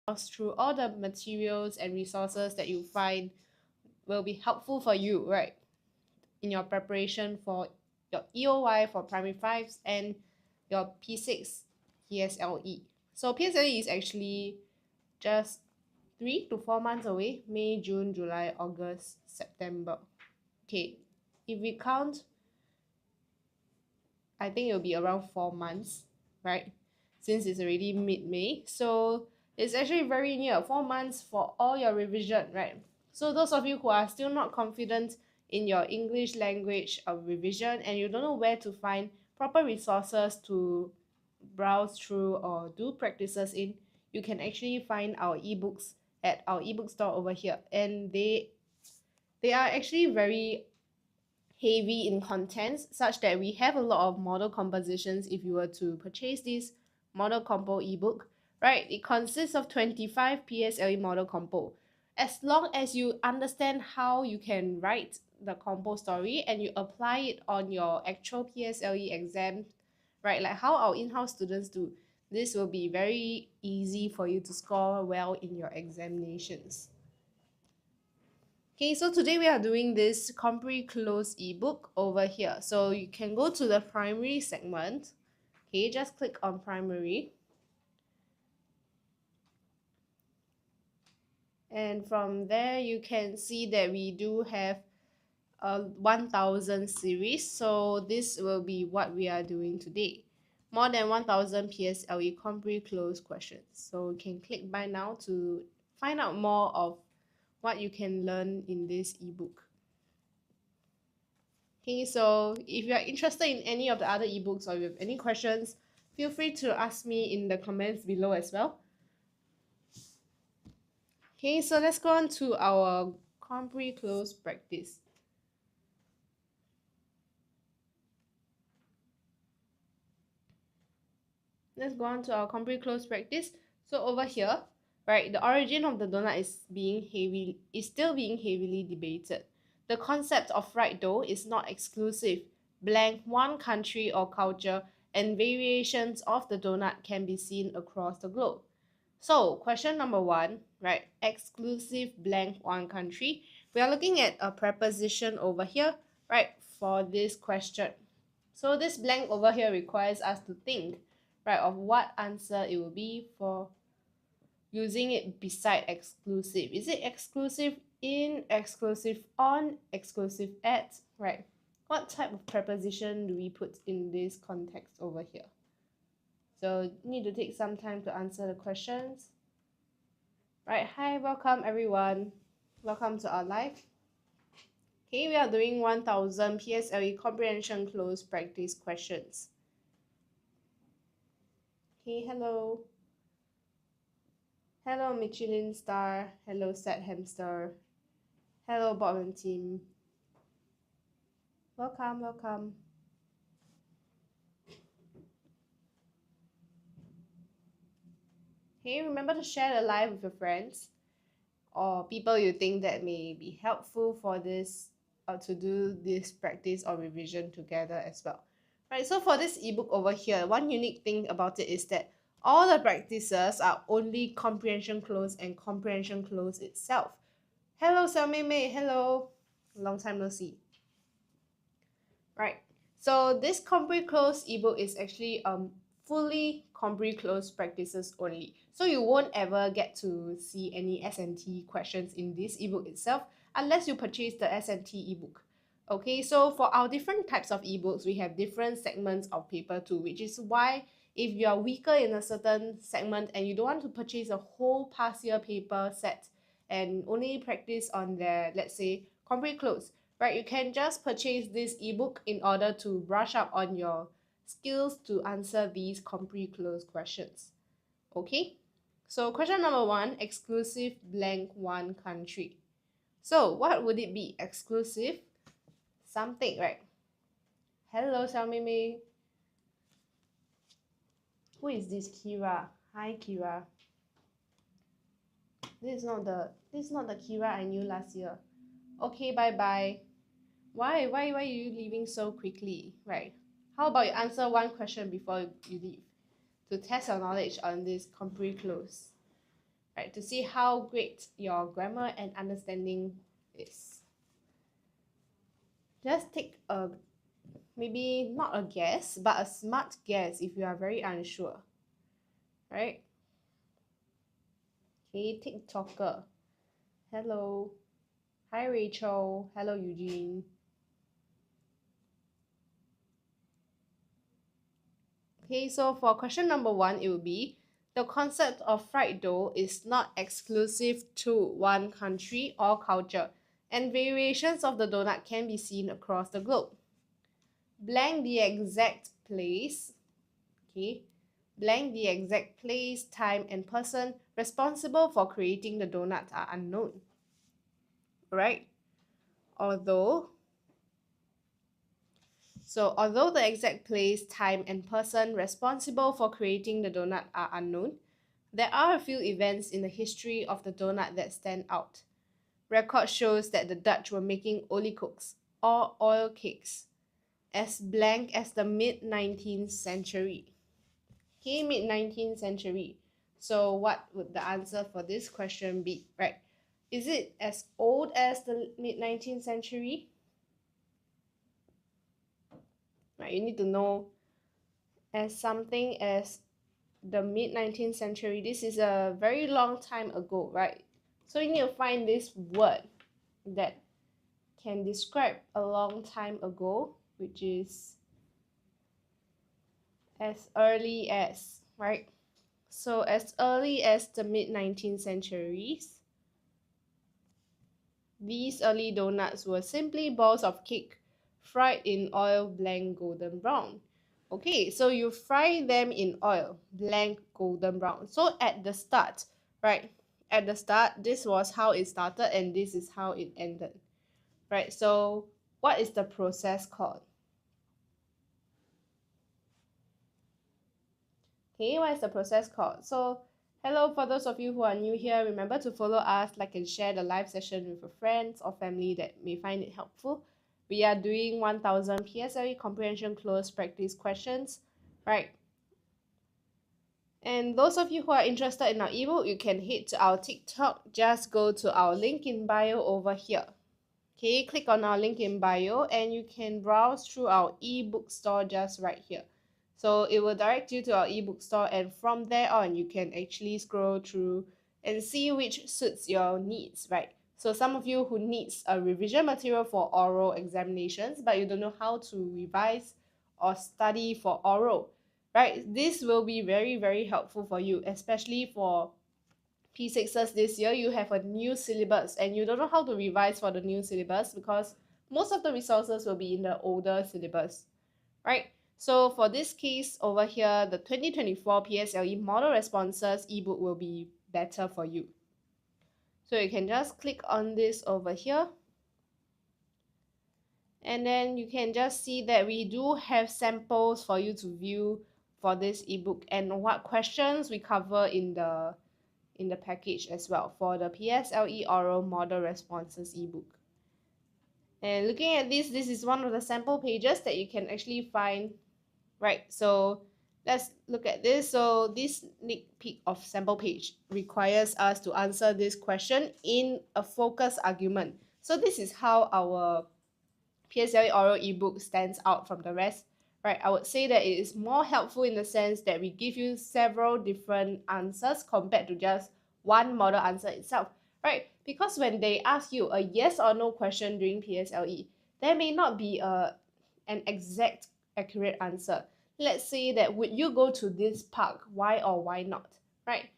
browse through all the materials and resources that you find will be helpful for you, right, in your preparation for your EOY for primary 5s and your P6 PSLE. So PSLE is actually just 3 to 4 months away: May, June, July, August, September. Okay, if we count, I think it'll be around 4 months, right? Since it's already mid-May. So it's actually very near 4 months for all your revision, right? So those of you who are still not confident in your English language revision and you don't know where to find proper resources to browse through or do practices in, you can actually find our ebooks at our ebook store over here. And they are actually very heavy in contents, such that we have a lot of model compositions. If you were to purchase this model compo ebook, right, it consists of 25 PSLE model compo. As long as you understand how you can write the compo story and you apply it on your actual PSLE exam, right, like how our in-house students do, this will be very easy for you to score well in your examinations. Okay, so today we are doing this Compre Cloze ebook over here. So you can go to the primary segment. Okay, just click on primary. And from there, you can see that we do have a 1000 series. So this will be what we are doing today. More than 1000 PSLE Compre Cloze questions. So you can click buy now to find out more of what you can learn in this ebook. Okay, so if you are interested in any of the other ebooks or you have any questions, feel free to ask me in the comments below as well. Okay, so let's go on to our Compre Cloze practice. Let's go on to our Compre Cloze practice. So over here, right, the origin of the donut is still being heavily debated. The concept of fried dough is not exclusive. Blank one country or culture, and variations of the donut can be seen across the globe. So question number 1, right, exclusive blank one country. We are looking at a preposition over here, right, for this question. So this blank over here requires us to think, right, of what answer it will be for using it beside exclusive. Is it exclusive in, exclusive on, exclusive at, right? What type of preposition do we put in this context over here? So you need to take some time to answer the questions. Right, hi, welcome everyone. Welcome to our live. Okay, we are doing 1000 PSLE comprehension cloze practice questions. Okay, hello. Hello, Michelin Star. Hello, Sad Hamster. Hello, Bob and team. Welcome, welcome. Hey, remember to share the live with your friends or people you think that may be helpful for this or to do this practice or revision together as well. Right, so for this ebook over here, one unique thing about it is that all the practices are only comprehension cloze and comprehension cloze itself. Hello, Xiao Mei Mei. Hello. Long time no see. Right. So this Compre Cloze ebook is actually fully Compre Cloze practices only. So you won't ever get to see any S&T questions in this ebook itself unless you purchase the S&T ebook. Okay, so for our different types of ebooks, we have different segments of paper too, which is why if you are weaker in a certain segment and you don't want to purchase a whole past year paper set and only practice on the, let's say, Compre Cloze, right, you can just purchase this ebook in order to brush up on your skills to answer these Compre Cloze questions. Okay, so question number 1, exclusive blank one country. So what would it be? Exclusive something, right? Hello, Xiao Mei Mei. Who is this? Kira. Hi, Kira. This is not the Kira I knew last year. Okay, bye bye. Why are you leaving so quickly? Right. How about you answer one question before you leave to test your knowledge on this Compre Cloze. right? To see how great your grammar and understanding is. Just take a, maybe not a guess, but a smart guess if you are very unsure, right? Okay, TikToker. Hello. Hi, Rachel. Hello, Eugene. Okay, so for question number 1, it will be the concept of fried dough is not exclusive to one country or culture, and variations of the donut can be seen across the globe. Blank the exact place, okay? Blank the exact place, time, and person responsible for creating the donuts are unknown. Right? Although the exact place, time, and person responsible for creating the donut are unknown, there are a few events in the history of the donut that stand out. Record shows that the Dutch were making oliekoeks, or oil cakes, as blank as the mid-19th century. Okay, mid-19th century. So what would the answer for this question be, right? Is it as old as the mid-19th century? Right, you need to know as something as the mid-19th century. This is a very long time ago, right? So you need to find this word that can describe a long time ago, which is as early as, right? So as early as the mid-19th centuries, these early donuts were simply balls of cake fried in oil, blank golden brown. Okay, so you fry them in oil, blank golden brown. So at the start, right? At the start, this was how it started and this is how it ended. Right? So what is the process called? Okay, what is the process called? So hello, for those of you who are new here, remember to follow us, like and share the live session with your friends or family that may find it helpful. We are doing 1000 PSLE comprehension cloze practice questions, right? And those of you who are interested in our ebook, you can head to our TikTok. Just go to our link in bio over here. Okay, click on our link in bio and you can browse through our ebook store just right here. So it will direct you to our ebook store, and from there on you can actually scroll through and see which suits your needs, right? So some of you who needs a revision material for oral examinations but you don't know how to revise or study for oral, right? This will be very, very helpful for you, especially for P6s this year. You have a new syllabus and you don't know how to revise for the new syllabus because most of the resources will be in the older syllabus, right? So for this case over here, the 2024 PSLE model responses ebook will be better for you. So you can just click on this over here. And then you can just see that we do have samples for you to view for this ebook and what questions we cover in the package as well for the PSLE oral model responses ebook. And looking at this is one of the sample pages that you can actually find, right? So let's look at this. So this sneak peek of sample page requires us to answer this question in a focus argument. So this is how our PSLE oral ebook stands out from the rest, right? I would say that it is more helpful in the sense that we give you several different answers compared to just one model answer itself, right? Because when they ask you a yes or no question during PSLE, there may not be an exact accurate answer. Let's say that would you go to this park? Why or why not, right?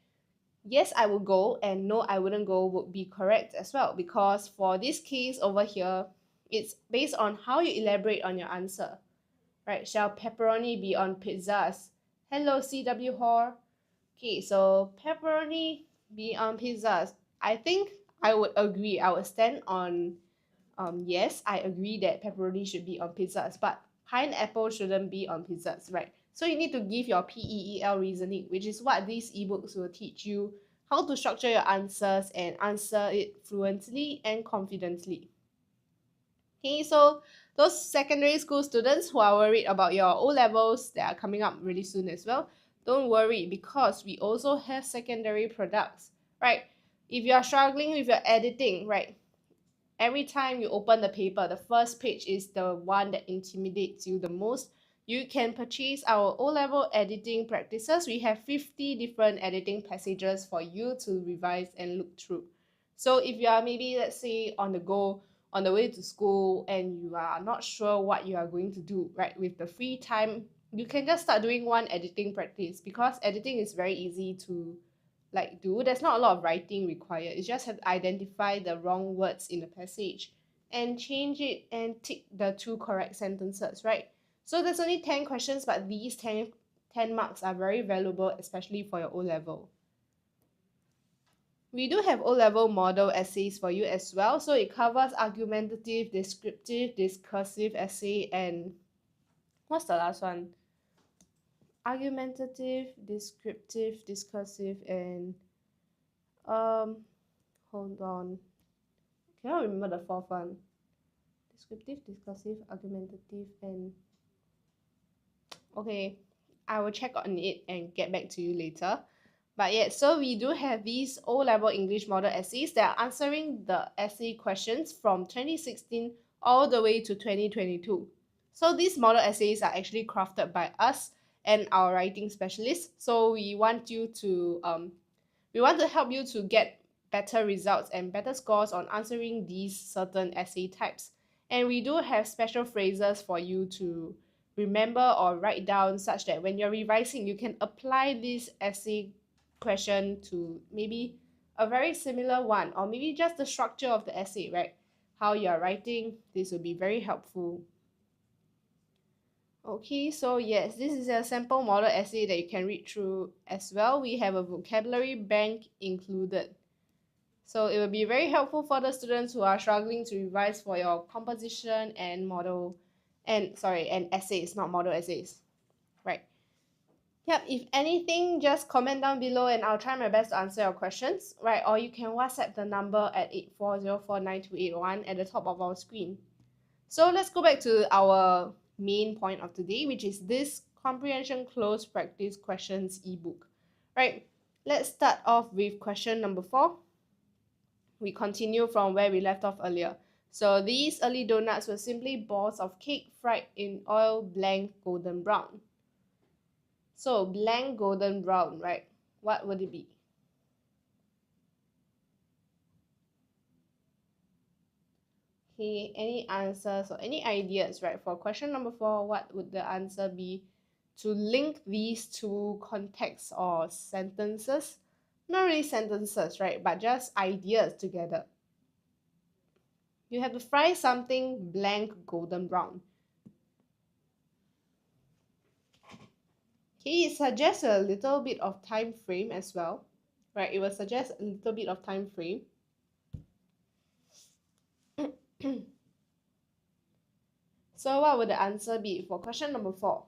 Yes, I would go, and no, I wouldn't go would be correct as well, because for this case over here, it's based on how you elaborate on your answer, right? Shall pepperoni be on pizzas? Hello, CW Hor. Okay, so pepperoni be on pizzas. I think I would agree. I would stand on yes, I agree that pepperoni should be on pizzas, but pineapple shouldn't be on pizzas, right? So you need to give your PEEL reasoning, which is what these ebooks will teach you, how to structure your answers and answer it fluently and confidently. Okay, so those secondary school students who are worried about your O-levels that are coming up really soon as well, don't worry, because we also have secondary products, right? If you are struggling with your editing, right, every time you open the paper, the first page is the one that intimidates you the most. You can purchase our O-level editing practices. We have 50 different editing passages for you to revise and look through. So if you are maybe, let's say, on the go, on the way to school, and you are not sure what you are going to do, right, with the free time, you can just start doing one editing practice, because editing is very easy to do. There's not a lot of writing required. You just have to identify the wrong words in the passage and change it and tick the two correct sentences, right? So there's only 10 questions, but these 10 marks are very valuable, especially for your O level. We do have O-level model essays for you as well. So it covers argumentative, descriptive, discursive essay, and what's the last one? Argumentative, descriptive, discursive, and um hold on. Cannot remember the fourth one. Descriptive, discursive, argumentative, and okay, I will check on it and get back to you later. But yeah, so we do have these O-level English model essays that are answering the essay questions from 2016 all the way to 2022. So these model essays are actually crafted by us and our writing specialists. So we want to help you to get better results and better scores on answering these certain essay types. And we do have special phrases for you to remember or write down, such that when you're revising, you can apply this essay question to maybe a very similar one, or maybe just the structure of the essay, right? How you're writing, this will be very helpful. Okay, so yes, this is a sample model essay that you can read through as well. We have a vocabulary bank included. So it will be very helpful for the students who are struggling to revise for your composition and and essays, not model essays. Right. Yep, if anything, just comment down below and I'll try my best to answer your questions. Right, or you can WhatsApp the number at 84049281 at the top of our screen. So let's go back to our main point of today, which is this comprehension cloze practice questions ebook. Right, let's start off with question number 4. We continue from where we left off earlier. So these early donuts were simply balls of cake fried in oil, blank golden brown. So blank golden brown, right? What would it be? Okay, any answers or any ideas, right? For question number 4, what would the answer be to link these two contexts or sentences? Not really sentences, right? But just ideas together. You have to fry something blank golden brown. Okay, it suggests a little bit of time frame as well, right? It will suggest a little bit of time frame. So what would the answer be for question number 4?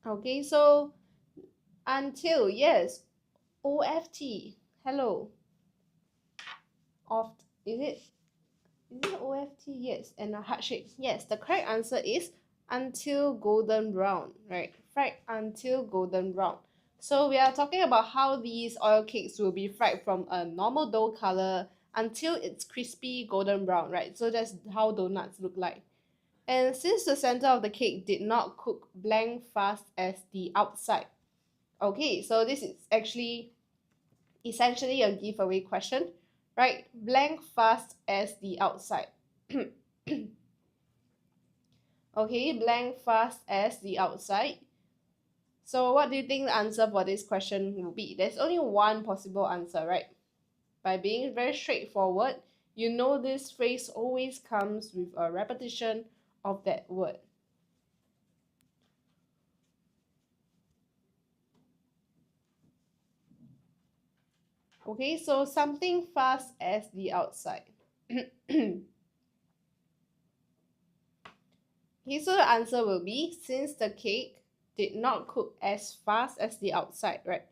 Okay, so until, yes, OFT, hello, oft, is it OFT? Yes, and a heart shape. Yes, the correct answer is until golden brown, right? Fried until golden brown. So we are talking about how these oil cakes will be fried from a normal dough color until it's crispy golden brown, right? So that's how donuts look like. And since the center of the cake did not cook blank fast as the outside. Okay, so this is actually essentially a giveaway question, right? Blank fast as the outside. Okay, blank fast as the outside. So what do you think the answer for this question will be? There's only one possible answer, right? By being very straightforward, you know this phrase always comes with a repetition of that word. Okay, so something fast as the outside. Okay, so the answer will be, since the cake did not cook as fast as the outside, right?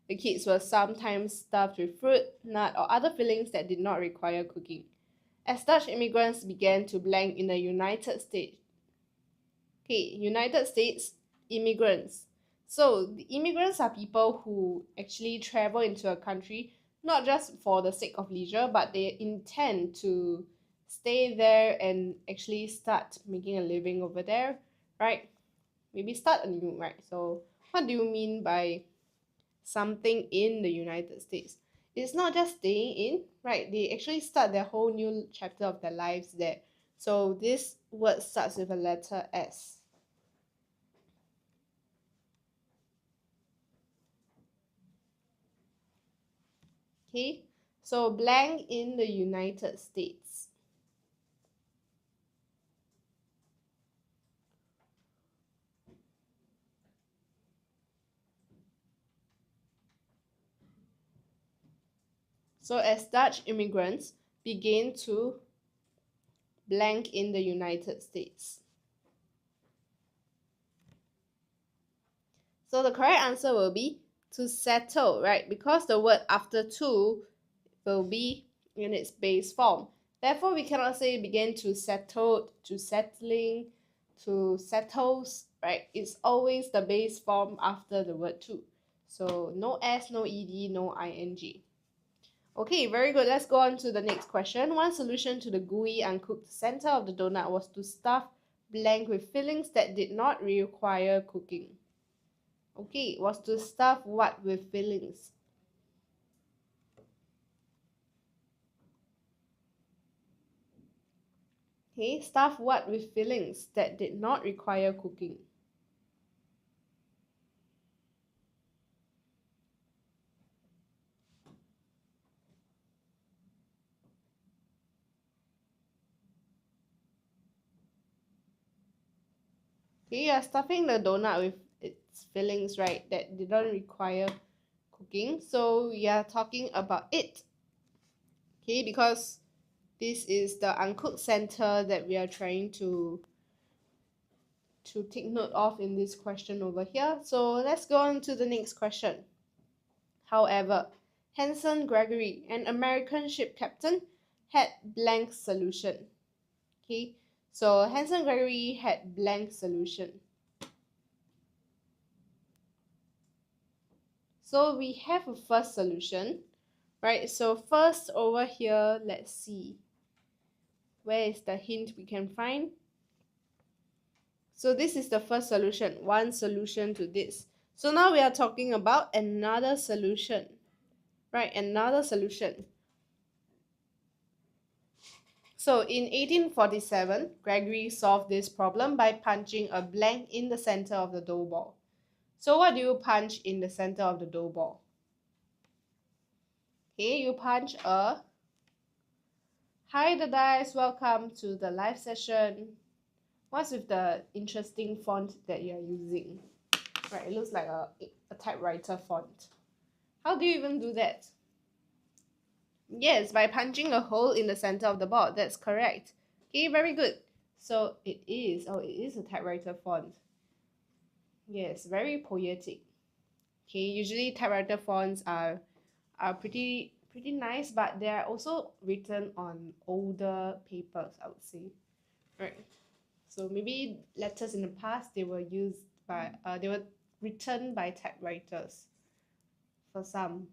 The kids were sometimes stuffed with fruit, nut, or other fillings that did not require cooking. As Dutch immigrants began to blank in the United States. Okay, United States immigrants. So the immigrants are people who actually travel into a country not just for the sake of leisure, but they intend to stay there and actually start making a living over there, right? Maybe start anew, right? So what do you mean by something in the United States? It's not just staying in, right? They actually start their whole new chapter of their lives there. So this word starts with a letter S. Okay, so blank in the United States. So as Dutch immigrants began to blank in the United States. So the correct answer will be to settle, right? Because the word after to will be in its base form. Therefore, we cannot say begin to settle, to settling, to settles, right? It's always the base form after the word to. So no S, no ED, no ING. Okay, very good. Let's go on to the next question. One solution to the gooey, uncooked center of the donut was to stuff blank with fillings that did not require cooking. Okay, was to stuff what with fillings? Okay, stuff what with fillings that did not require cooking? Okay, you are stuffing the donut with its fillings, right? That didn't require cooking. So we are talking about it. Okay, because this is the uncooked center that we are trying to take note of in this question over here. So let's go on to the next question. However, Hanson Gregory, an American ship captain, had blank solution. Okay, so Hanson Gregory had blank solution. So we have a first solution, right? So first over here, let's see. Where is the hint we can find? So this is the first solution, one solution to this. So now we are talking about another solution, right? Another solution. So in 1847, Gregory solved this problem by punching a blank in the center of the dough ball. So what do you punch in the center of the dough ball? Okay, you punch a "Hi the dice, welcome to the live session." What's with the interesting font that you're using? Right, it looks like a typewriter font. How do you even do that? Yes, by punching a hole in the center of the board. That's correct. Okay, very good. So it is. Oh, it is a typewriter font. Yes, very poetic. Okay, usually typewriter fonts are pretty nice, but they are also written on older papers, I would say. Right. So maybe letters in the past they were used by they were written by typewriters for some.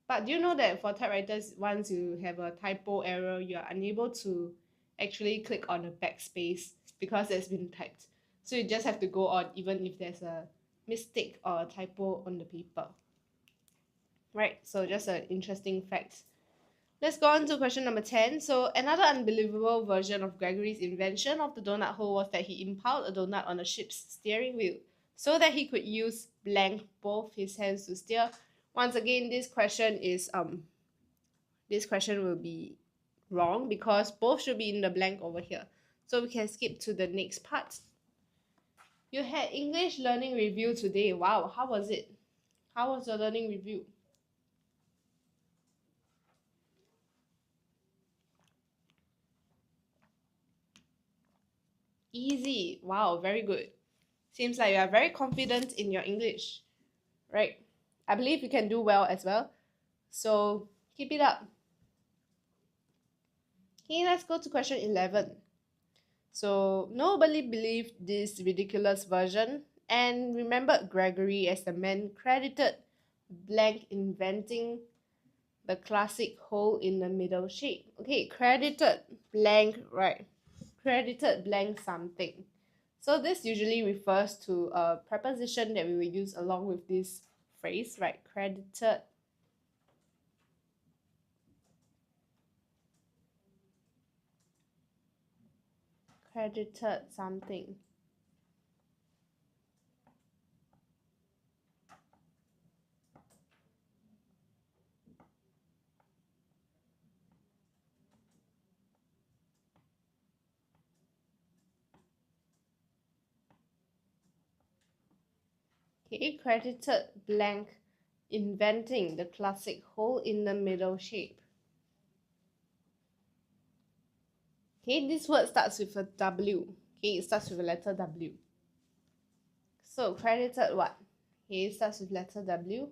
But do you know that for typewriters, once you have a typo error, you are unable to actually click on the backspace because it's been typed. So you just have to go on even if there's a mistake or a typo on the paper. Right, so just an interesting fact. Let's go on to question number 10. So another unbelievable version of Gregory's invention of the donut hole was that he impaled a donut on a ship's steering wheel so that he could use blank both his hands to steer. Once again, this question will be wrong because both should be in the blank over here. So we can skip to the next part. You had English learning review today. Wow, how was it? How was your learning review? Easy. Wow, very good. Seems like you are very confident in your English, right? I believe you can do well as well. So keep it up. Okay, let's go to question 11. So nobody believed this ridiculous version and remembered Gregory as the man credited blank inventing the classic hole in the middle shape. Okay, credited blank, right? Credited blank something. So this usually refers to a preposition that we will use along with this phrase, right? Credited something. Okay, credited blank inventing the classic hole in the middle shape. Okay, this word starts with a W. Okay, it starts with a letter W. So credited what? Okay, it starts with letter W.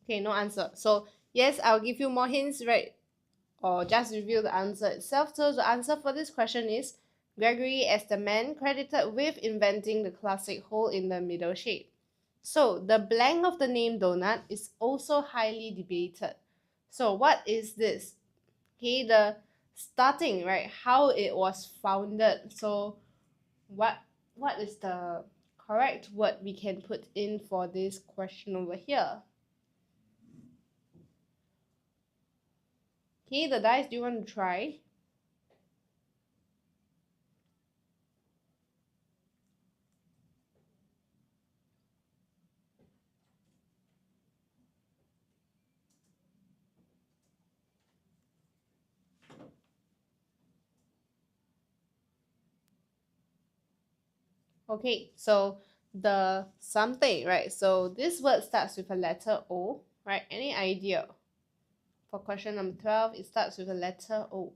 Okay, no answer. So yes, I'll give you more hints, right? Or just reveal the answer itself. So the answer for this question is Gregory as the man credited with inventing the classic hole in the middle shape. So the blank of the name donut is also highly debated. So what is this? Okay, the starting, right? How it was founded. So what is the correct word we can put in for this question over here? Okay, the dice, do you want to try? Okay, so the something, right? So this word starts with a letter O, right? Any idea? For question number 12, it starts with a letter O.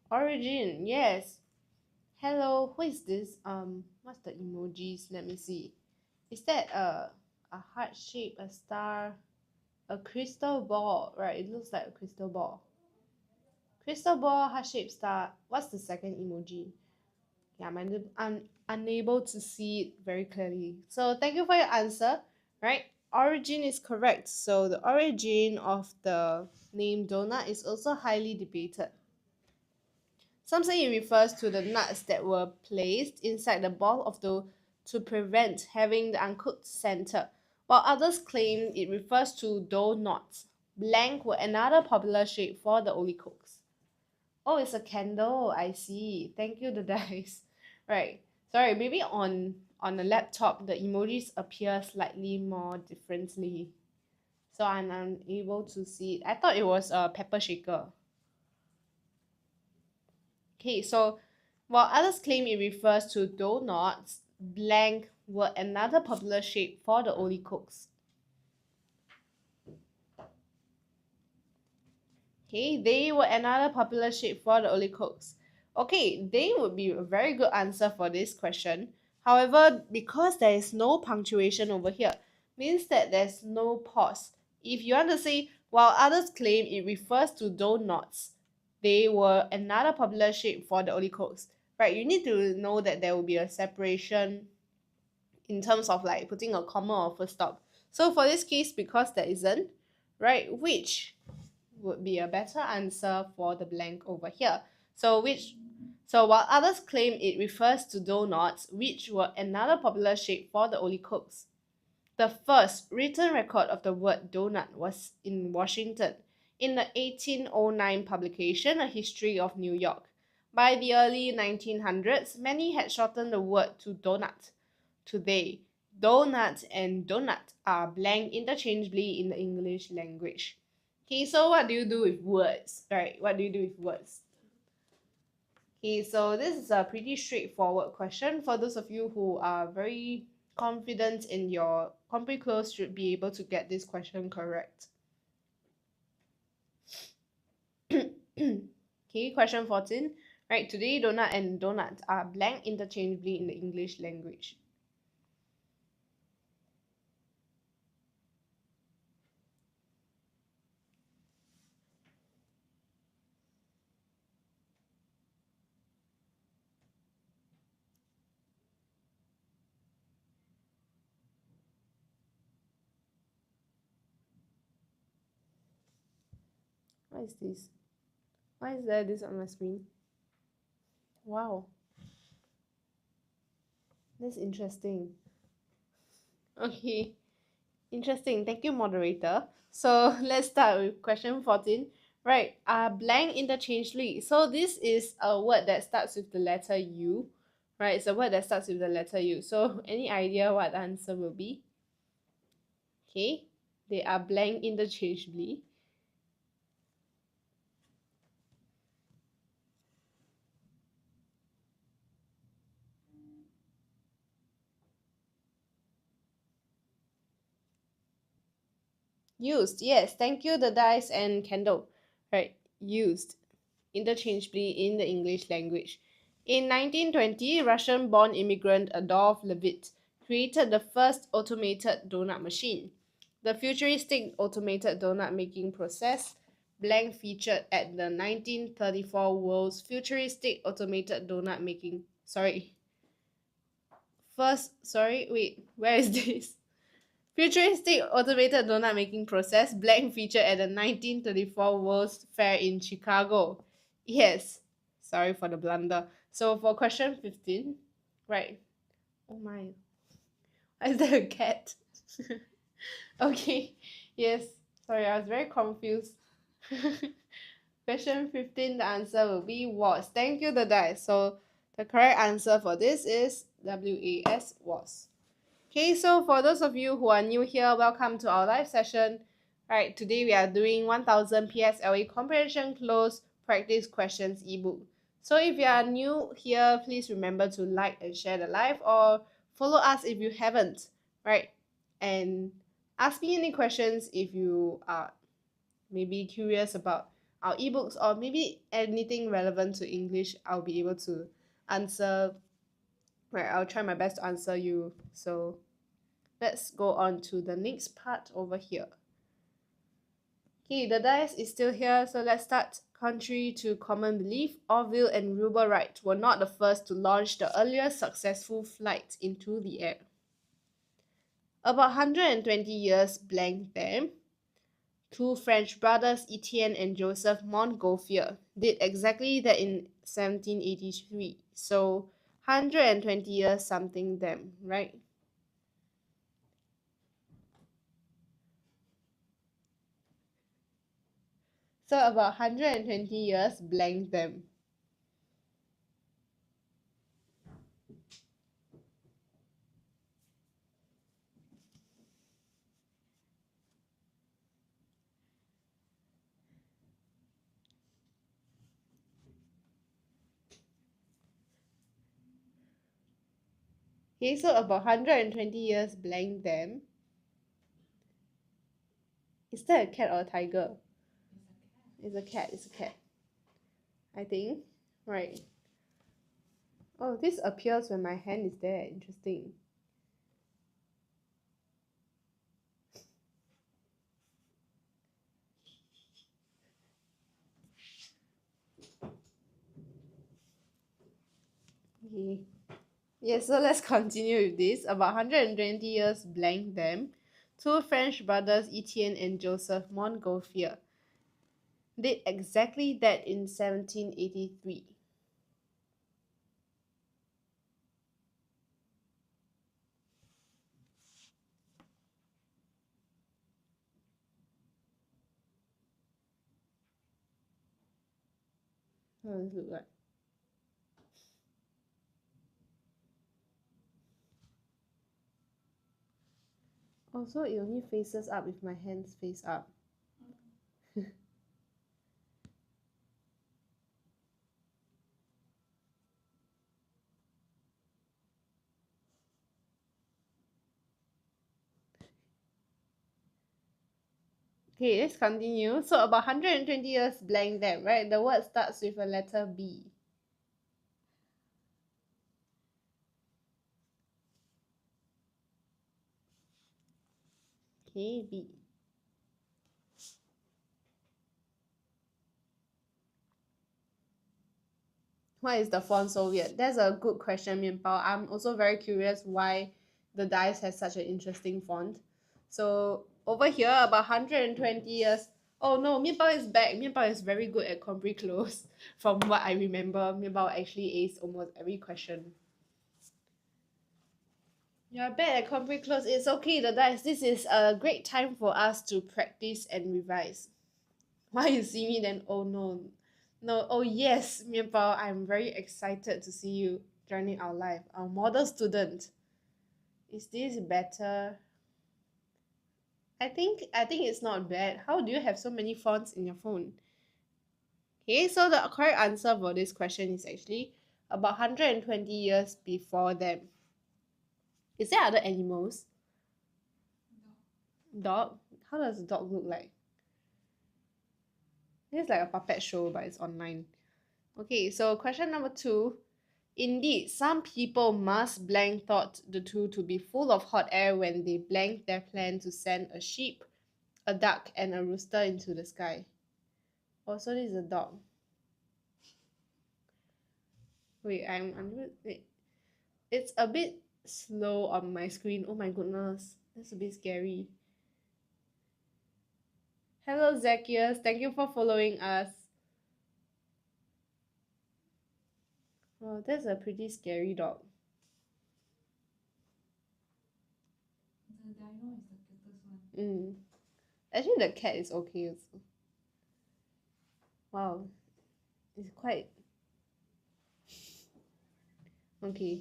Origin, yes. Hello, who is this? What's the emojis? Let me see. Is that a heart shape, a star, a crystal ball, right? It looks like a crystal ball. Crystal ball, heart shaped star. What's the second emoji? Yeah, I'm unable to see it very clearly. So thank you for your answer. Right? Origin is correct. So the origin of the name donut is also highly debated. Some say it refers to the nuts that were placed inside the ball of dough to prevent having the uncooked center, while others claim it refers to dough knots. Blank were another popular shape for the Oli cooks. Oh, it's a candle. I see. Thank you, the dice. Right. Sorry, maybe on the laptop the emojis appear slightly more differently. So I'm unable to see it. I thought it was a pepper shaker. Okay, so while others claim it refers to donuts, blank were another popular shape for the Oli cooks. Okay, they were another popular shape for the Oli cooks. Okay, they would be a very good answer for this question. However, because there is no punctuation over here, means that there's no pause. If you want to say, while others claim it refers to donuts, they were another popular shape for the Oli cooks. Right, you need to know that there will be a separation in terms of like putting a comma or full stop. So for this case, because there isn't, right, which would be a better answer for the blank over here. So while others claim it refers to donuts, which were another popular shape for the Oli cooks. The first written record of the word donut was in Washington in the 1809 publication A History of New York. By the early 1900s, many had shortened the word to donut. Today, donut and donut are blend interchangeably in the English language. Okay, so what do you do with words? Right, what do you do with words? Okay, so this is a pretty straightforward question. For those of you who are very confident in your Compre Cloze should be able to get this question correct. Okay, question 14. Right, today donut and donut are blend interchangeably in the English language. What is this? Why is there this on my screen? Wow, that's interesting. Okay, interesting. Thank you, moderator. So let's start with question 14. Right, blank interchangeably. So this is a word that starts with the letter U. Right, it's a word that starts with the letter U. So any idea what the answer will be? Okay, they are blank interchangeably. Used, yes. Thank you, the dice and candle. Right, used interchangeably in the English language. In 1920, Russian-born immigrant Adolf Levitt created the first automated donut machine. The futuristic automated donut making process blank featured at the 1934 World's Futuristic Automated Donut Making. Where is this? Futuristic automated donut making process blank featured at the 1934 World's Fair in Chicago. Yes, sorry for the blunder. So for question 15, right? Oh my, is that a cat? Okay, yes, sorry, I was very confused. Question 15, the answer will be was. Thank you, the dice. So the correct answer for this is WAS, was. Okay, so for those of you who are new here, welcome to our live session. Right, today we are doing 1000 PSLE Comprehension Cloze Practice Questions ebook. So if you are new here, please remember to like and share the live or follow us if you haven't, right? And ask me any questions if you are maybe curious about our ebooks or maybe anything relevant to English. I'll be able to answer, right? I'll try my best to answer you. So let's go on to the next part over here. Okay, the dice is still here, so let's start. Contrary to common belief, Orville and Wilbur Wright were not the first to launch the earliest successful flight into the air. About 120 years blank them, two French brothers, Etienne and Joseph Montgolfier, did exactly that in 1783. So 120 years something them, right? So about 120 years blank them. Okay, so about 120 years blank them. Is that a cat or a tiger? It's a cat, it's a cat. I think. Right. Oh, this appears when my hand is there. Interesting. Okay. Yes, so let's continue with this. About 120 years blank them, two French brothers, Etienne and Joseph Montgolfier, did exactly that in 1783. How does it look like? Also, it only faces up if my hands face up. Okay, let's continue. So about 120 years blank there, right? The word starts with a letter B. Okay, B. Why is the font so weird? That's a good question, Mian Pao. I'm also very curious why the dice has such an interesting font. So over here, about 120 years. Oh no, Mian Pao is back. Mian Pao is very good at Compre Cloze. From what I remember, Mian Pao actually aced almost every question. You're bad at Compre Cloze. It's okay, the dice. This is a great time for us to practice and revise. Why you see me then? Oh no. No, oh yes, Mian Pao, I'm very excited to see you joining our live. Our model student. Is this better? I think it's not bad. How do you have so many fonts in your phone? Okay, so the correct answer for this question is actually about 120 years before them. Is there other animals? Dog? How does a dog look like? It's like a puppet show, but it's online. Okay, so question number 2. Indeed, some people must blank thought the two to be full of hot air when they blank their plan to send a sheep, a duck, and a rooster into the sky. Oh, so this is a dog. Wait, wait. It's a bit slow on my screen. Oh my goodness, that's a bit scary. Hello, Zacchaeus. Thank you for following us. Oh, that's a pretty scary dog. The dino is the cutest one. Actually, the cat is okay also. Wow, it's quite okay.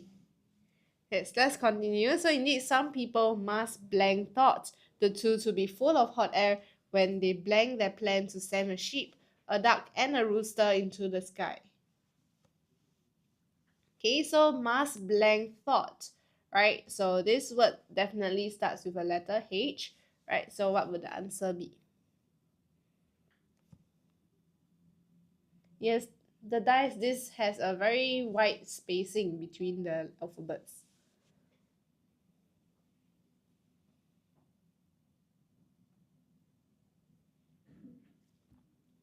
Yes, let's continue. So indeed, some people must blank thoughts the two to be full of hot air when they blank their plan to send a sheep, a duck, and a rooster into the sky. Okay, so must blank thought, right? So this word definitely starts with a letter H, right? So what would the answer be? Yes, the dice, this has a very wide spacing between the alphabets.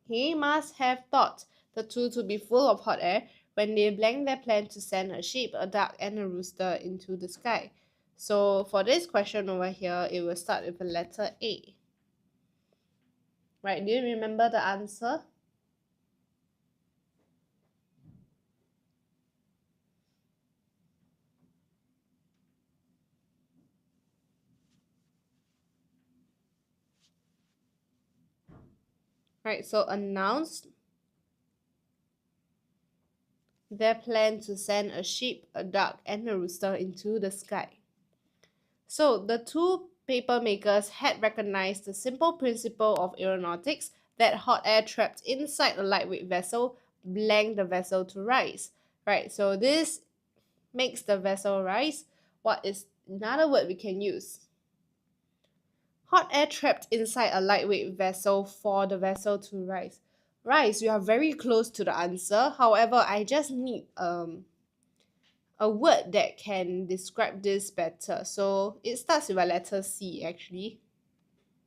He must have thought the two to be full of hot air when they blank their plan to send a sheep, a duck, and a rooster into the sky. So for this question over here, it will start with the letter A. Right, do you remember the answer? Right, so announced their plan to send a sheep, a duck, and a rooster into the sky. So the two paper makers had recognized the simple principle of aeronautics that hot air trapped inside a lightweight vessel blank the vessel to rise. Right, so this makes the vessel rise. What is another word we can use? Hot air trapped inside a lightweight vessel for the vessel to rise. Rise, you are very close to the answer. However, I just need a word that can describe this better. So it starts with a letter C actually.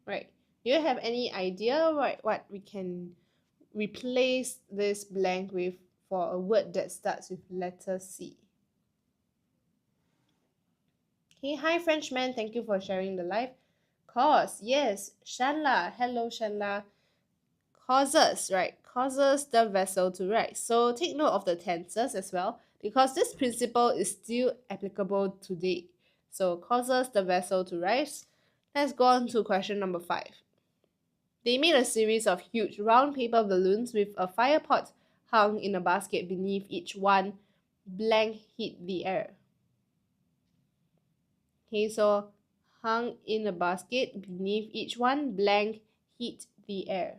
Right. Do you have any idea what we can replace this blank with for a word that starts with letter C? Okay, hi Frenchman, thank you for sharing the live. Cause, yes, Shanla. Hello Shanla. Causes, right? Causes the vessel to rise. So take note of the tenses as well, because this principle is still applicable today. So causes the vessel to rise. Let's go on to question number 5. They made a series of huge round paper balloons with a fire pot, hung in a basket beneath each one, blank hit the air. Okay, so hung in a basket beneath each one, blank hit the air.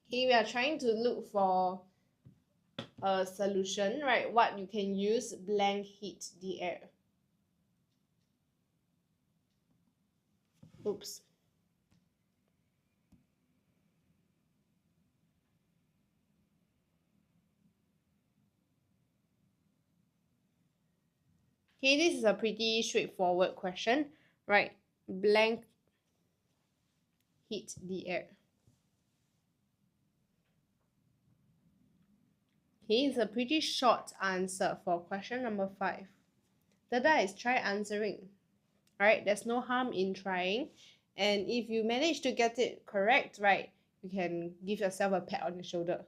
Okay, we are trying to look for a solution, right? What you can use blank hit the air. Oops. Okay, this is a pretty straightforward question, right? Blank hit the air. Okay, it's a pretty short answer for question number 5. The dice, try answering. Right, there's no harm in trying. And if you manage to get it correct, right, you can give yourself a pat on the shoulder.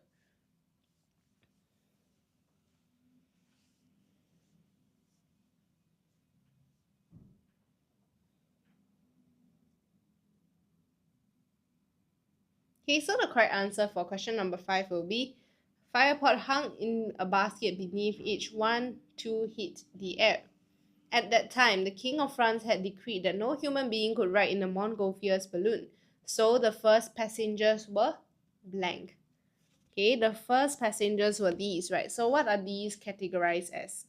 Okay, so the correct answer for question number 5 will be firepot hung in a basket beneath each one to hit the air. At that time, the King of France had decreed that no human being could ride in a Montgolfier's balloon. So the first passengers were blank. Okay, the first passengers were these, right? So what are these categorized as?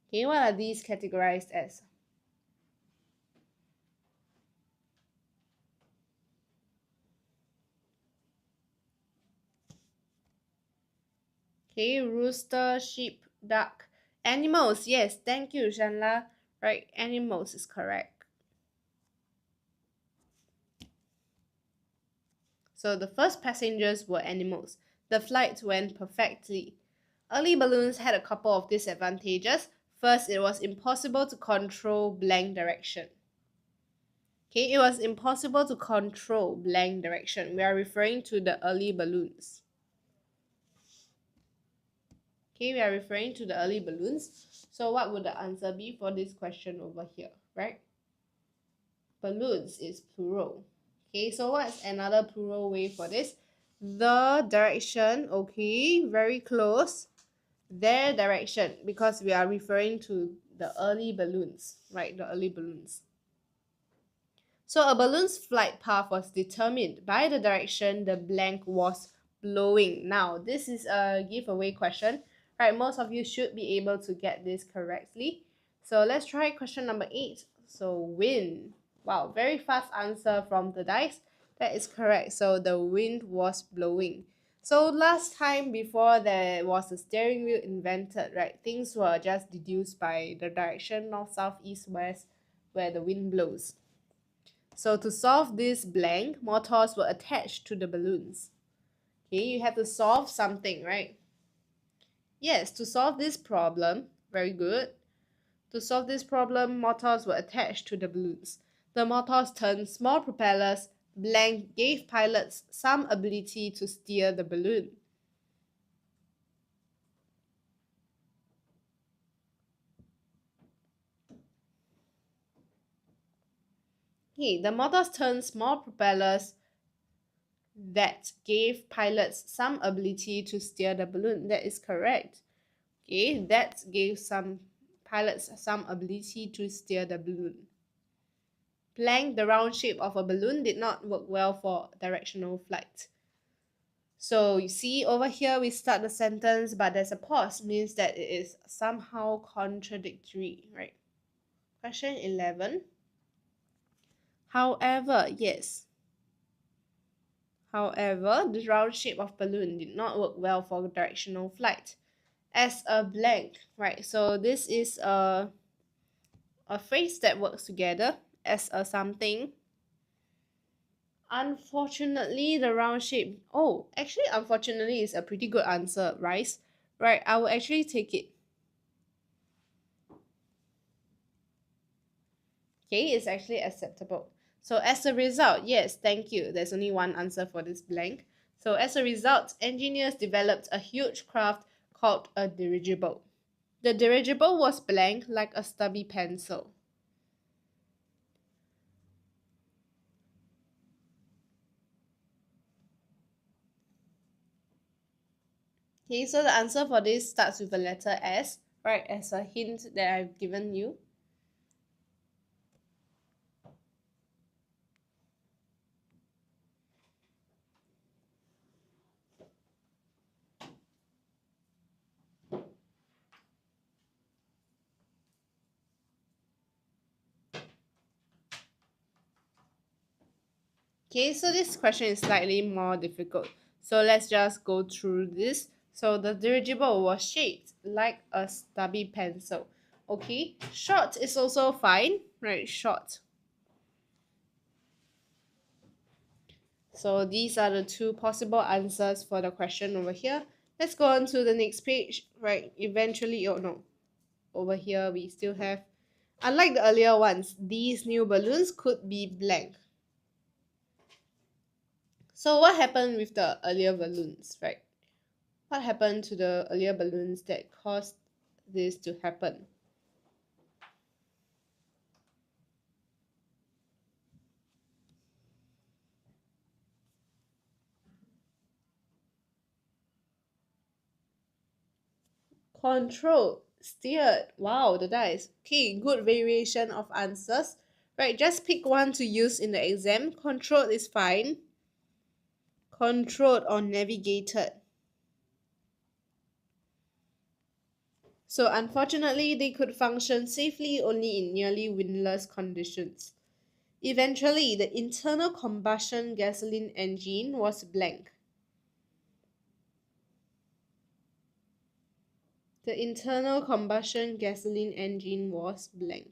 Okay, what are these categorized as? Okay, rooster, sheep, duck. Animals, yes, thank you, Shanla. Right, animals is correct. So the first passengers were animals. The flight went perfectly. Early balloons had a couple of disadvantages. First, it was impossible to control blank direction. Okay, it was impossible to control blank direction. We are referring to the early balloons. Okay, we are referring to the early balloons. So what would the answer be for this question over here, right? Balloons is plural. Okay, so what's another plural way for this? The direction, okay, very close. Their direction, because we are referring to the early balloons, right? The early balloons. So a balloon's flight path was determined by the direction the blank was blowing. Now, this is a giveaway question, right? Most of you should be able to get this correctly. So let's try question number 8. So wind. Wow, very fast answer from the dice. That is correct. So the wind was blowing. So last time before there was a steering wheel invented, right? Things were just deduced by the direction north, south, east, west, where the wind blows. So to solve this blank, motors were attached to the balloons. Okay, you have to solve something, right? Yes, to solve this problem, very good. To solve this problem, motors were attached to the balloons. The motors turned small propellers, blank gave pilots some ability to steer the balloon. Okay, the motors turned small propellers that gave pilots some ability to steer the balloon. That is correct. Okay, that gave some pilots some ability to steer the balloon. Blank, the round shape of a balloon, did not work well for directional flight. So you see over here we start the sentence but there's a pause, means that it is somehow contradictory, right? Question 11. However, yes. However, the round shape of balloon did not work well for directional flight. As a blank, right? So this is a phrase that works together as a something. Unfortunately, the round shape. Oh, actually, unfortunately is a pretty good answer, Rice. Right, I will actually take it. Okay, it's actually acceptable. So as a result, yes, thank you. There's only one answer for this blank. So as a result, engineers developed a huge craft called a dirigible. The dirigible was blank like a stubby pencil. Okay, so the answer for this starts with the letter S, right, as a hint that I've given you. Okay, so this question is slightly more difficult. So let's just go through this. So the dirigible was shaped like a stubby pencil. Okay, short is also fine, right? Short. So these are the two possible answers for the question over here. Let's go on to the next page, right? Eventually, oh no, over here we still have, unlike the earlier ones, these new balloons could be blank. So what happened with the earlier balloons, right? What happened to the earlier balloons that caused this to happen? Controlled, steered. Wow, the dice. Okay, good variation of answers. Right, just pick one to use in the exam. Controlled is fine. Controlled or navigated. So unfortunately, they could function safely only in nearly windless conditions. Eventually, the internal combustion gasoline engine was blank. The internal combustion gasoline engine was blank.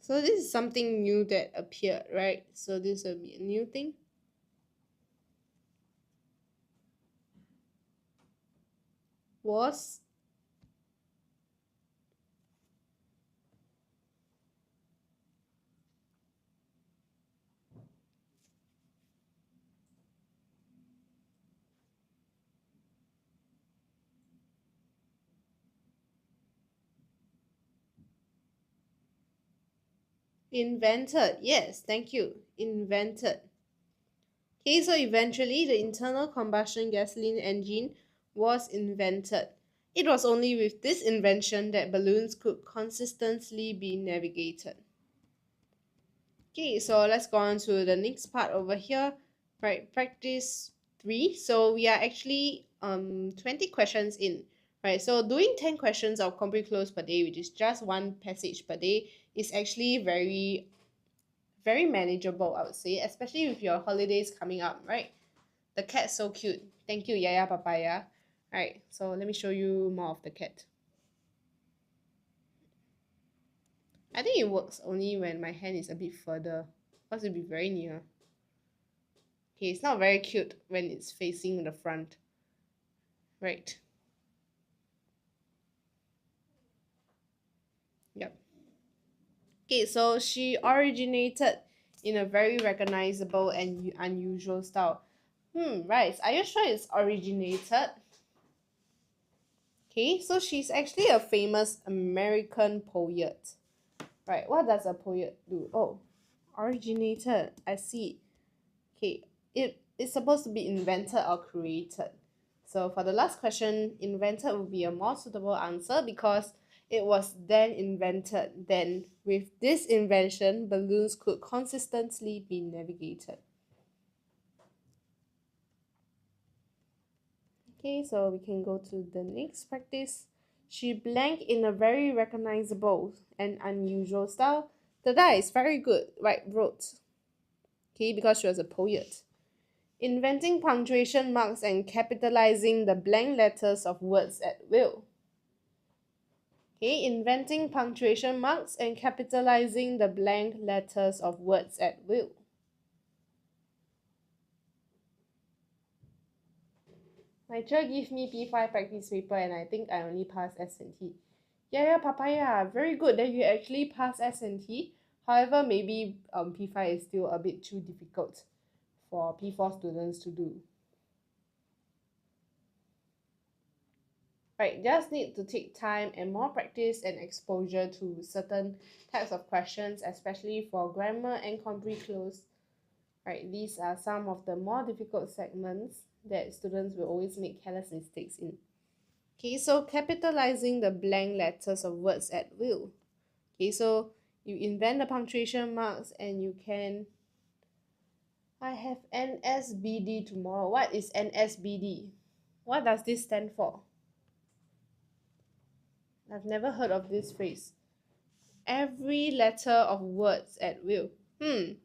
So this is something new that appeared, right? So this will be a new thing. Was invented. Yes, thank you. Invented. Okay, so eventually the internal combustion gasoline engine was invented. It was only with this invention that balloons could consistently be navigated. Okay, so let's go on to the next part over here. Right, practice 3. So we are actually 20 questions in. Right, so doing 10 questions of Compre Cloze per day, which is just one passage per day, is actually very manageable, I would say, especially with your holidays coming up, right? The cat's so cute. Thank you, Yaya Papaya. Alright, so let me show you more of the cat. I think it works only when my hand is a bit further, because it'll be very near. Okay, it's not very cute when it's facing the front. Right. Yep. Okay, so she originated in a very recognizable and unusual style. Right. Are you sure it's originated? Okay, so she's actually a famous American poet. Right, what does a poet do? Oh, originated. I see. Okay, it is supposed to be invented or created. So for the last question, invented would be a more suitable answer because it was then invented. Then with this invention, balloons could consistently be navigated. Okay, so we can go to the next practice. She blank in a very recognizable and unusual style. The die is very good, right? Wrote. Okay, because she was a poet. Inventing punctuation marks and capitalizing the blank letters of words at will. Okay, inventing punctuation marks and capitalizing the blank letters of words at will. My teacher gave me P5 practice paper and I think I only passed S&T. Yeah, papaya. Very good that you actually passed S&T. However, maybe P5 is still a bit too difficult for P4 students to do. Right, just need to take time and more practice and exposure to certain types of questions, especially for grammar and Compre Cloze. Right, these are some of the more difficult segments that students will always make careless mistakes in. Okay, so capitalizing the blank letters of words at will. Okay, so you invent the punctuation marks and you can. I have NSBD tomorrow. What is NSBD? What does this stand for? I've never heard of this phrase. Every letter of words at will. If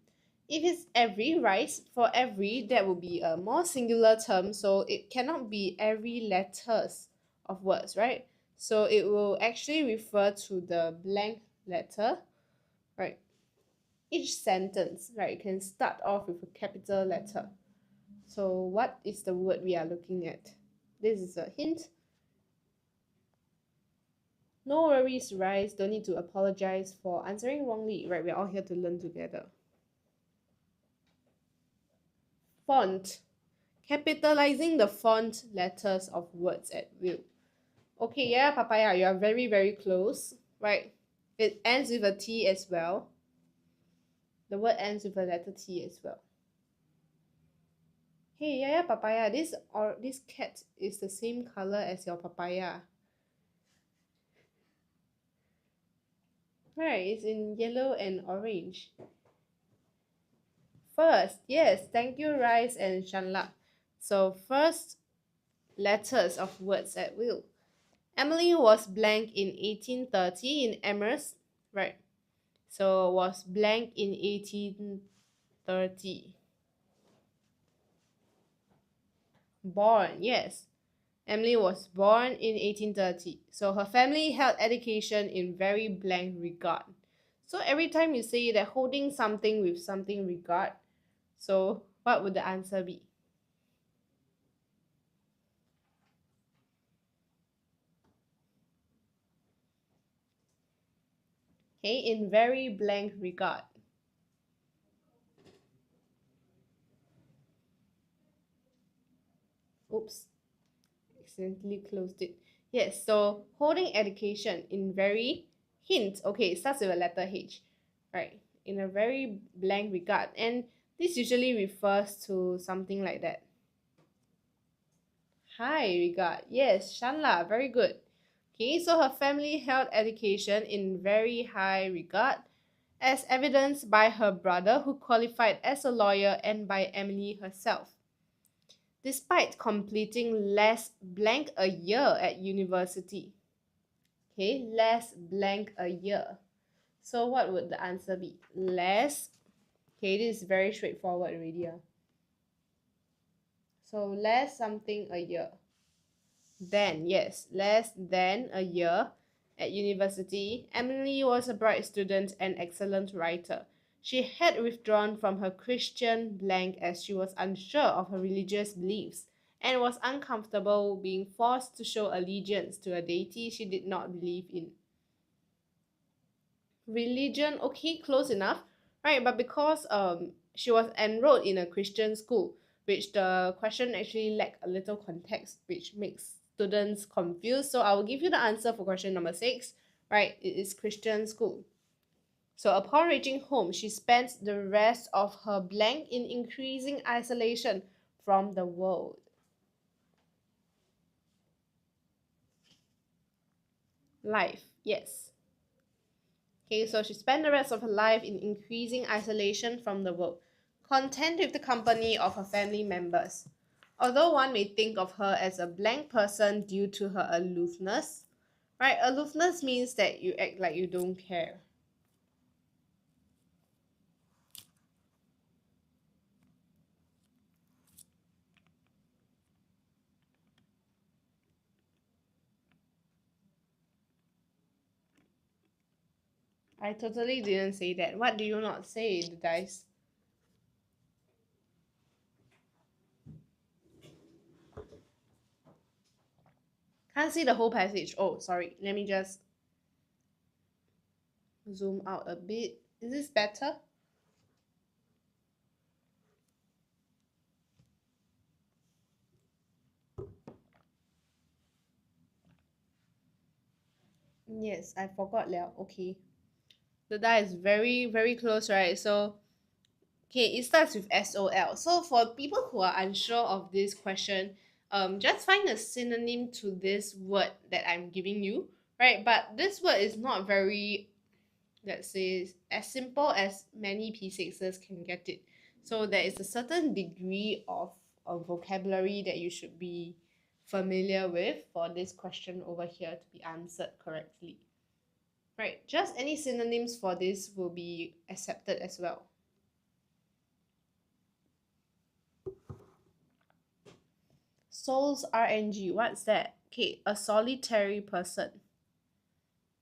it's every, right? For every, that will be a more singular term, so it cannot be every letters of words, right? So it will actually refer to the blank letter, right? Each sentence, right, can start off with a capital letter. So what is the word we are looking at? This is a hint. No worries, Rice. Don't need to apologize for answering wrongly, right? We're all here to learn together. Font. Capitalizing the font letters of words at will. Okay, yeah, papaya, you are very, very close, right? It ends with a T as well. The word ends with a letter T as well. Hey, yeah, papaya, this cat is the same color as your papaya. Right, it's in yellow and orange. First, yes, thank you, Rice and Shanla. So first, letters of words at will. Emily was blank in 1830 in Amherst, right? So was blank in 1830. Born, yes. Emily was born in 1830. So her family held education in very blank regard. So every time you say that holding something with something regard, so what would the answer be? Okay, in very blank regard. Oops, accidentally closed it. Yes, so holding education in very hint. Okay, it starts with a letter H, right? In a very blank regard. And this usually refers to something like that. High regard. Yes, Shanla, very good. Okay, so her family held education in very high regard, as evidenced by her brother who qualified as a lawyer and by Emily herself. Despite completing less blank a year at university. Okay, less blank a year. So what would the answer be? Less. Okay, this is very straightforward already. So less something a year. Then, yes, less than a year at university, Emily was a bright student and excellent writer. She had withdrawn from her Christian blank as she was unsure of her religious beliefs and was uncomfortable being forced to show allegiance to a deity she did not believe in. Religion, okay, close enough, right? But because she was enrolled in a Christian school, which the question actually lacked a little context, which makes students confused. So I will give you the answer for question number 6, right? It is Christian school. So upon reaching home, she spent the rest of her blank in increasing isolation from the world. Life, yes. Okay, so she spent the rest of her life in increasing isolation from the world, content with the company of her family members. Although one may think of her as a blank person due to her aloofness, right? Aloofness means that you act like you don't care. I totally didn't say that. What do you not say, the dice? Can't see the whole passage. Oh, sorry. Let me just zoom out a bit. Is this better? Yes, I forgot liao. Okay. The die is very, very close, right? So, okay, it starts with SOL. So, for people who are unsure of this question, just find a synonym to this word that I'm giving you, right? But this word is not very, let's say, as simple as many P6s can get it. So, there is a certain degree of vocabulary that you should be familiar with for this question over here to be answered correctly. Right, just any synonyms for this will be accepted as well. Souls RNG, what's that? Okay, a solitary person.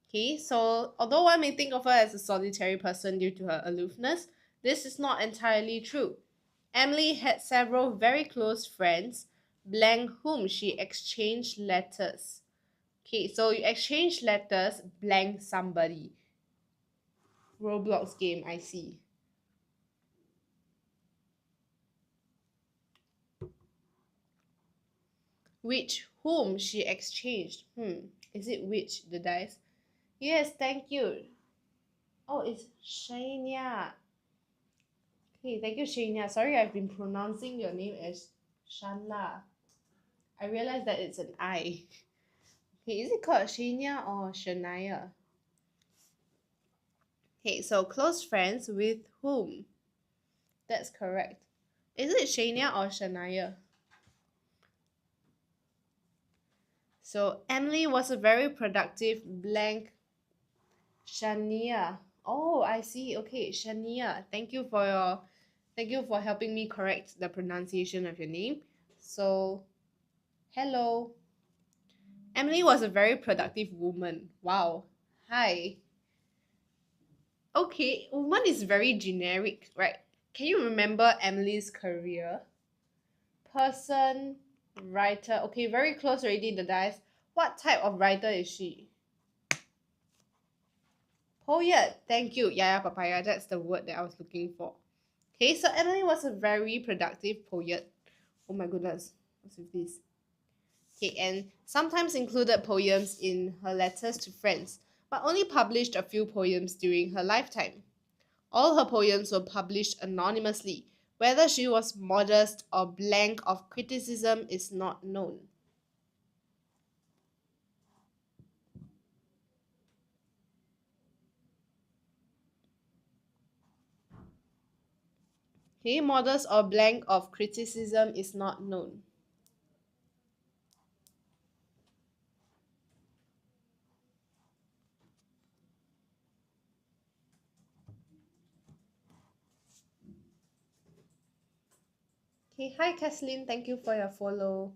Okay, so although one may think of her as a solitary person due to her aloofness, this is not entirely true. Emily had several very close friends, blank whom she exchanged letters. Okay, so you exchange letters, blank somebody. Roblox game, I see. Which whom she exchanged. Is it which the dice? Yes, thank you. Oh, it's Shania. Okay, thank you, Shania. Sorry, I've been pronouncing your name as Shanla. I realized that it's an I. Okay, is it called Shania or Shania? Okay, so close friends with whom? That's correct. Is it Shania or Shania? So Emily was a very productive blank Shania. Oh, I see. Okay, Shania. Thank you for helping me correct the pronunciation of your name. So, hello. Emily was a very productive woman. Wow. Hi. Okay, woman is very generic, right? Can you remember Emily's career? Person, writer. Okay, very close already, the dice. What type of writer is she? Poet. Thank you. Yaya papaya. That's the word that I was looking for. Okay, so Emily was a very productive poet. Oh my goodness, what's with this? Okay, and sometimes included poems in her letters to friends, but only published a few poems during her lifetime. All her poems were published anonymously. Whether she was modest or blank of criticism is not known. Okay, modest or blank of criticism is not known. Okay, hi Kathleen, thank you for your follow.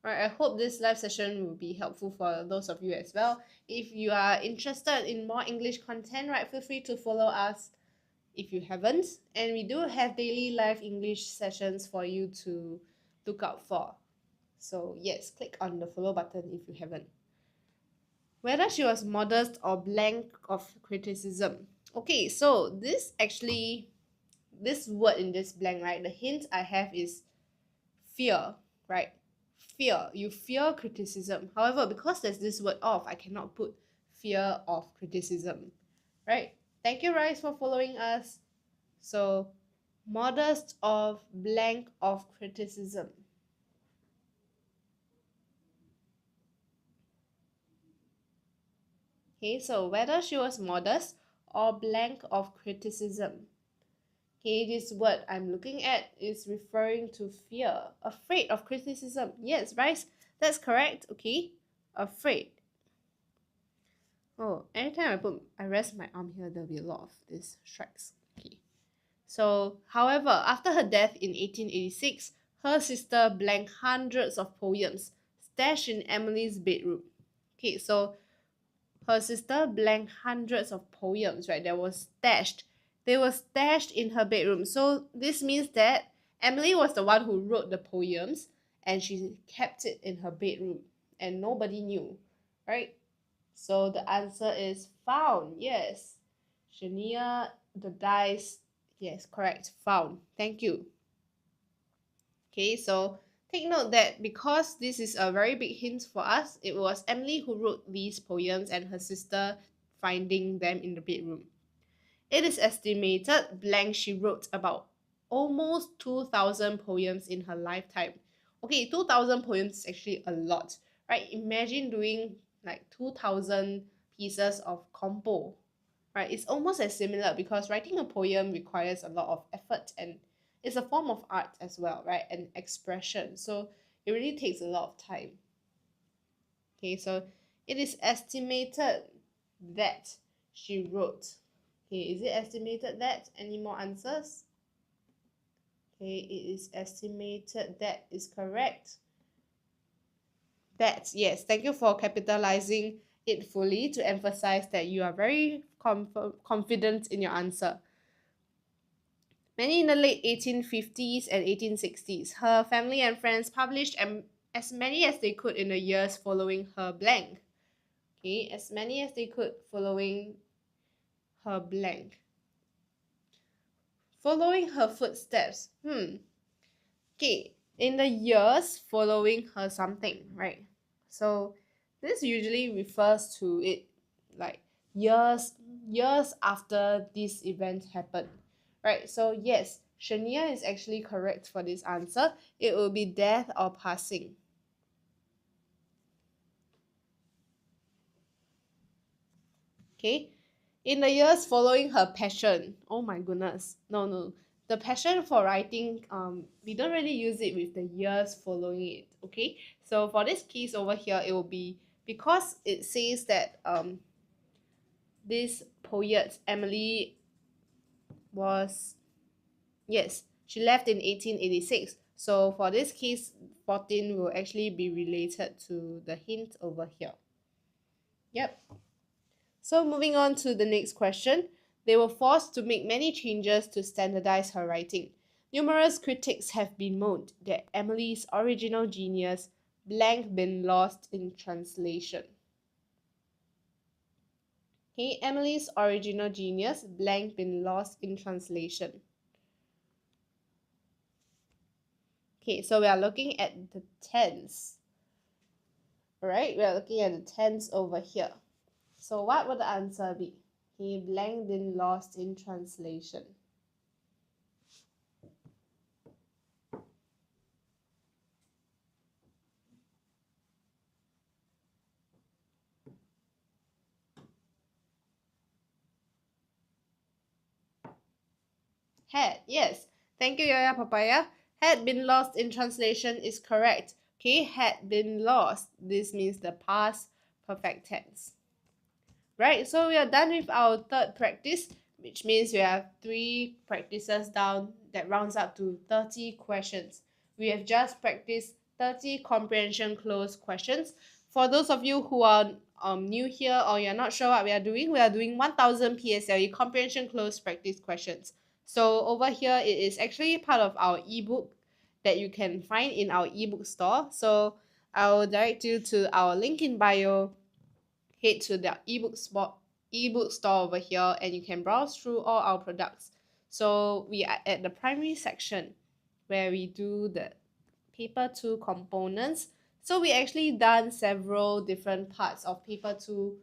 Alright, I hope this live session will be helpful for those of you as well. If you are interested in more English content, right, feel free to follow us if you haven't. And we do have daily live English sessions for you to look out for. So yes, click on the follow button if you haven't. Whether she was modest or blank of criticism. Okay, so this word in this blank, right, the hint I have is fear, right? Fear. You fear criticism. However, because there's this word of, I cannot put fear of criticism, right? Thank you, Rice, for following us. So, modest of blank of criticism. Okay, so whether she was modest or blank of criticism. Okay, this word I'm looking at is referring to fear, afraid of criticism. Yes, Rice, that's correct. Okay, afraid. Oh, anytime I rest my arm here, there'll be a lot of these strikes. Okay. So, however, after her death in 1886, her sister blanked hundreds of poems stashed in Emily's bedroom. Okay, so her sister blanked hundreds of poems, right? That was stashed. They were stashed in her bedroom. So this means that Emily was the one who wrote the poems and she kept it in her bedroom and nobody knew, right? So the answer is found. Yes. Shania the dice, yes, correct, found. Thank you. Okay, so take note that because this is a very big hint for us, it was Emily who wrote these poems and her sister finding them in the bedroom. It is estimated blank she wrote about almost 2,000 poems in her lifetime. Okay, 2,000 poems is actually a lot, right? Imagine doing like 2,000 pieces of compo, right? It's almost as similar because writing a poem requires a lot of effort and it's a form of art as well, right? And expression. So it really takes a lot of time. Okay, so it is estimated that she wrote. Okay, is it estimated that? Any more answers? Okay, it is estimated that is correct. That, yes, thank you for capitalizing it fully to emphasize that you are very confident in your answer. Many in the late 1850s and 1860s, her family and friends published as many as they could in the years following her blank. Okay, as many as they could following her blank. Following her footsteps. Okay, in the years following her something, right? So this usually refers to it like years after this event happened, right? So yes, Shania is actually correct for this answer. It will be death or passing. Okay, in the years following her passion. Oh my goodness, no, the passion for writing, we don't really use it with the years following it. Okay, so for this case over here, it will be because it says that this poet Emily was, yes, she left in 1886. So for this case, 14 will actually be related to the hint over here. Yep. So moving on to the next question, they were forced to make many changes to standardize her writing. Numerous critics have been moaned that Emily's original genius blank been lost in translation. Okay, Emily's original genius blank been lost in translation. Okay, so we are looking at the tense. Alright, we are looking at the tense over here. So what would the answer be? Okay, blank been lost in translation. Had, yes. Thank you, Yaya Papaya. Had been lost in translation is correct. Okay, had been lost. This means the past perfect tense. Right, so we are done with our third practice, which means we have 3 practices down that rounds up to 30 questions. We have just practiced 30 comprehension cloze questions. For those of you who are new here or you're not sure what we are doing 1000 PSLE comprehension cloze practice questions. So over here, it is actually part of our ebook that you can find in our ebook store. So I'll direct you to our link in bio. Head to the ebook store over here and you can browse through all our products. So we are at the primary section where we do the paper 2 components. So we actually done several different parts of paper 2.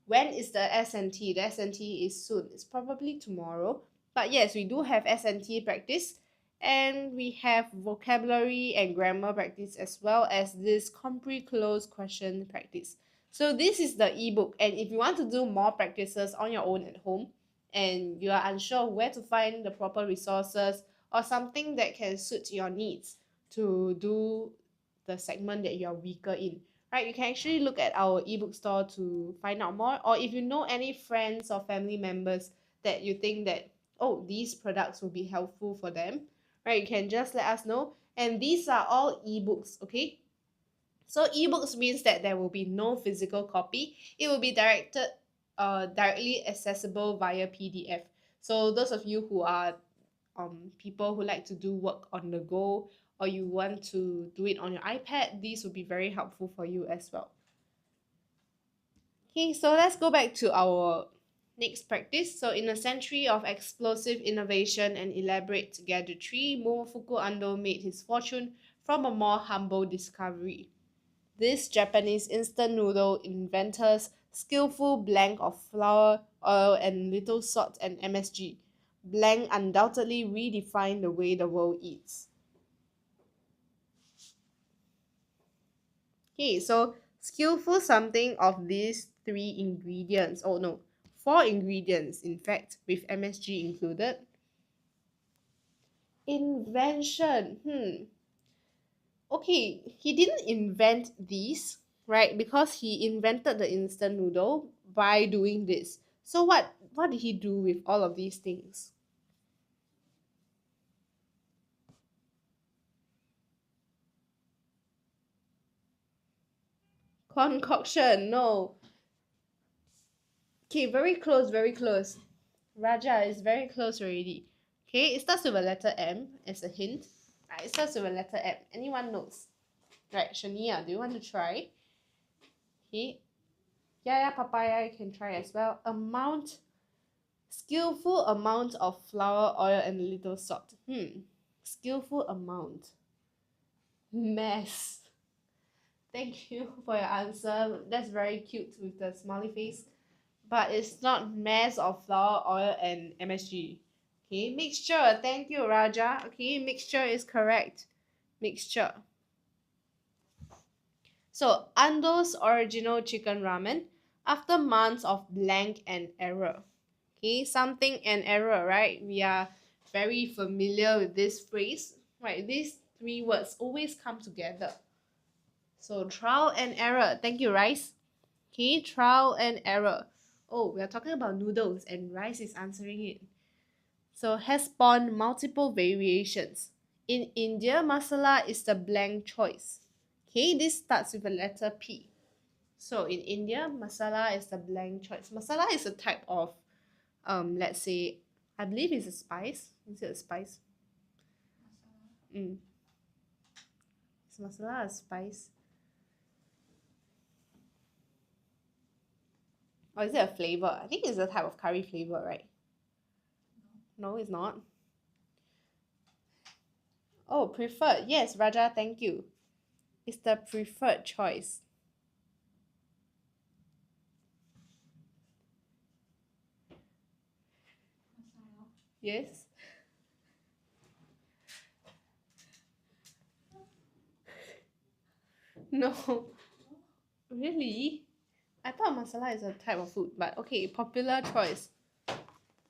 When is the S&T? The S&T is soon. It's probably tomorrow. But yes, we do have S&T practice and we have vocabulary and grammar practice as well as this Compre Cloze question practice. So this is the ebook, and if you want to do more practices on your own at home and you are unsure where to find the proper resources or something that can suit your needs to do the segment that you're weaker in, right, you can actually look at our ebook store to find out more. Or if you know any friends or family members that you think that, oh, these products will be helpful for them, right, you can just let us know. And these are all ebooks, okay? So ebooks means that there will be no physical copy. It will be directly accessible via PDF. So those of you who are people who like to do work on the go or you want to do it on your iPad, these will be very helpful for you as well. Okay, so let's go back to our Next practice. So in a century of explosive innovation and elaborate gadgetry, Momofuku Ando made his fortune from a more humble discovery. This Japanese instant noodle inventor's skillful blend of flour, oil, and little salt and MSG blend undoubtedly redefined the way the world eats. Okay, so skillful something of these three ingredients. Oh no, four ingredients in fact, with MSG included. Invention. Okay, he didn't invent these, right? Because he invented the instant noodle by doing this. So what did he do with all of these things? Concoction. No. Okay, very close, very close. Raja is very close already. Okay, it starts with a letter M as a hint. It starts with a letter M. Anyone knows? Right, Shania, do you want to try? Okay. Yeah, papaya, you can try as well. Skillful amount of flour, oil, and a little salt. Skillful amount. Mess. Thank you for your answer. That's very cute with the smiley face. But it's not mass of flour, oil, and MSG. Okay, mixture. Thank you, Raja. Okay, mixture is correct. Mixture. So, Ando's original chicken ramen, after months of blank and error. Okay, something and error, right? We are very familiar with this phrase, right? These three words always come together. So, trial and error. Thank you, Rice. Okay, trial and error. Oh, we are talking about noodles and Rice is answering it. So, has spawned multiple variations. In India, masala is the blank choice. Okay, this starts with a letter P. So in India, masala is the blank choice. Masala is a type of, let's say, I believe it's a spice. Is it a spice? Mm. Is masala a spice? Or is it a flavor? I think it's a type of curry flavor, right? No, it's not. Oh, preferred. Yes, Raja, thank you. It's the preferred choice. Masala. Yes? No. Really? I thought masala is a type of food, but okay, popular choice.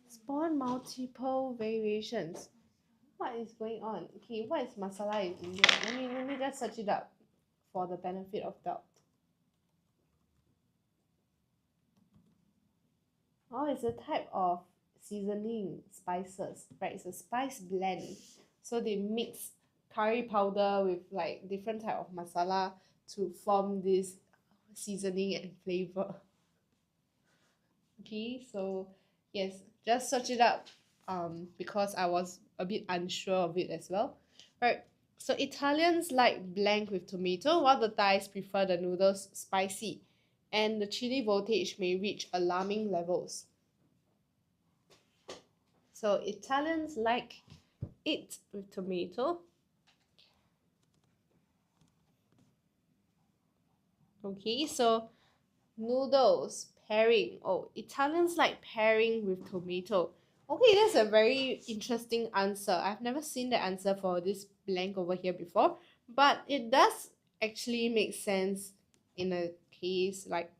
Spawn multiple variations. What is going on? Okay, what is masala in India? Let me just search it up for the benefit of doubt. Oh, it's a type of seasoning spices, right? It's a spice blend. So they mix curry powder with like different type of masala to form this seasoning and flavor. Okay, so yes, just search it up because I was a bit unsure of it as well. Right. So Italians like blank with tomato, while the Thais prefer the noodles spicy, and the chili voltage may reach alarming levels. So Italians like it with tomato. Okay, so noodles pairing. Oh, Italians like pairing with tomato. Okay, that's a very interesting answer. I've never seen the answer for this blank over here before, but it does actually make sense in a case like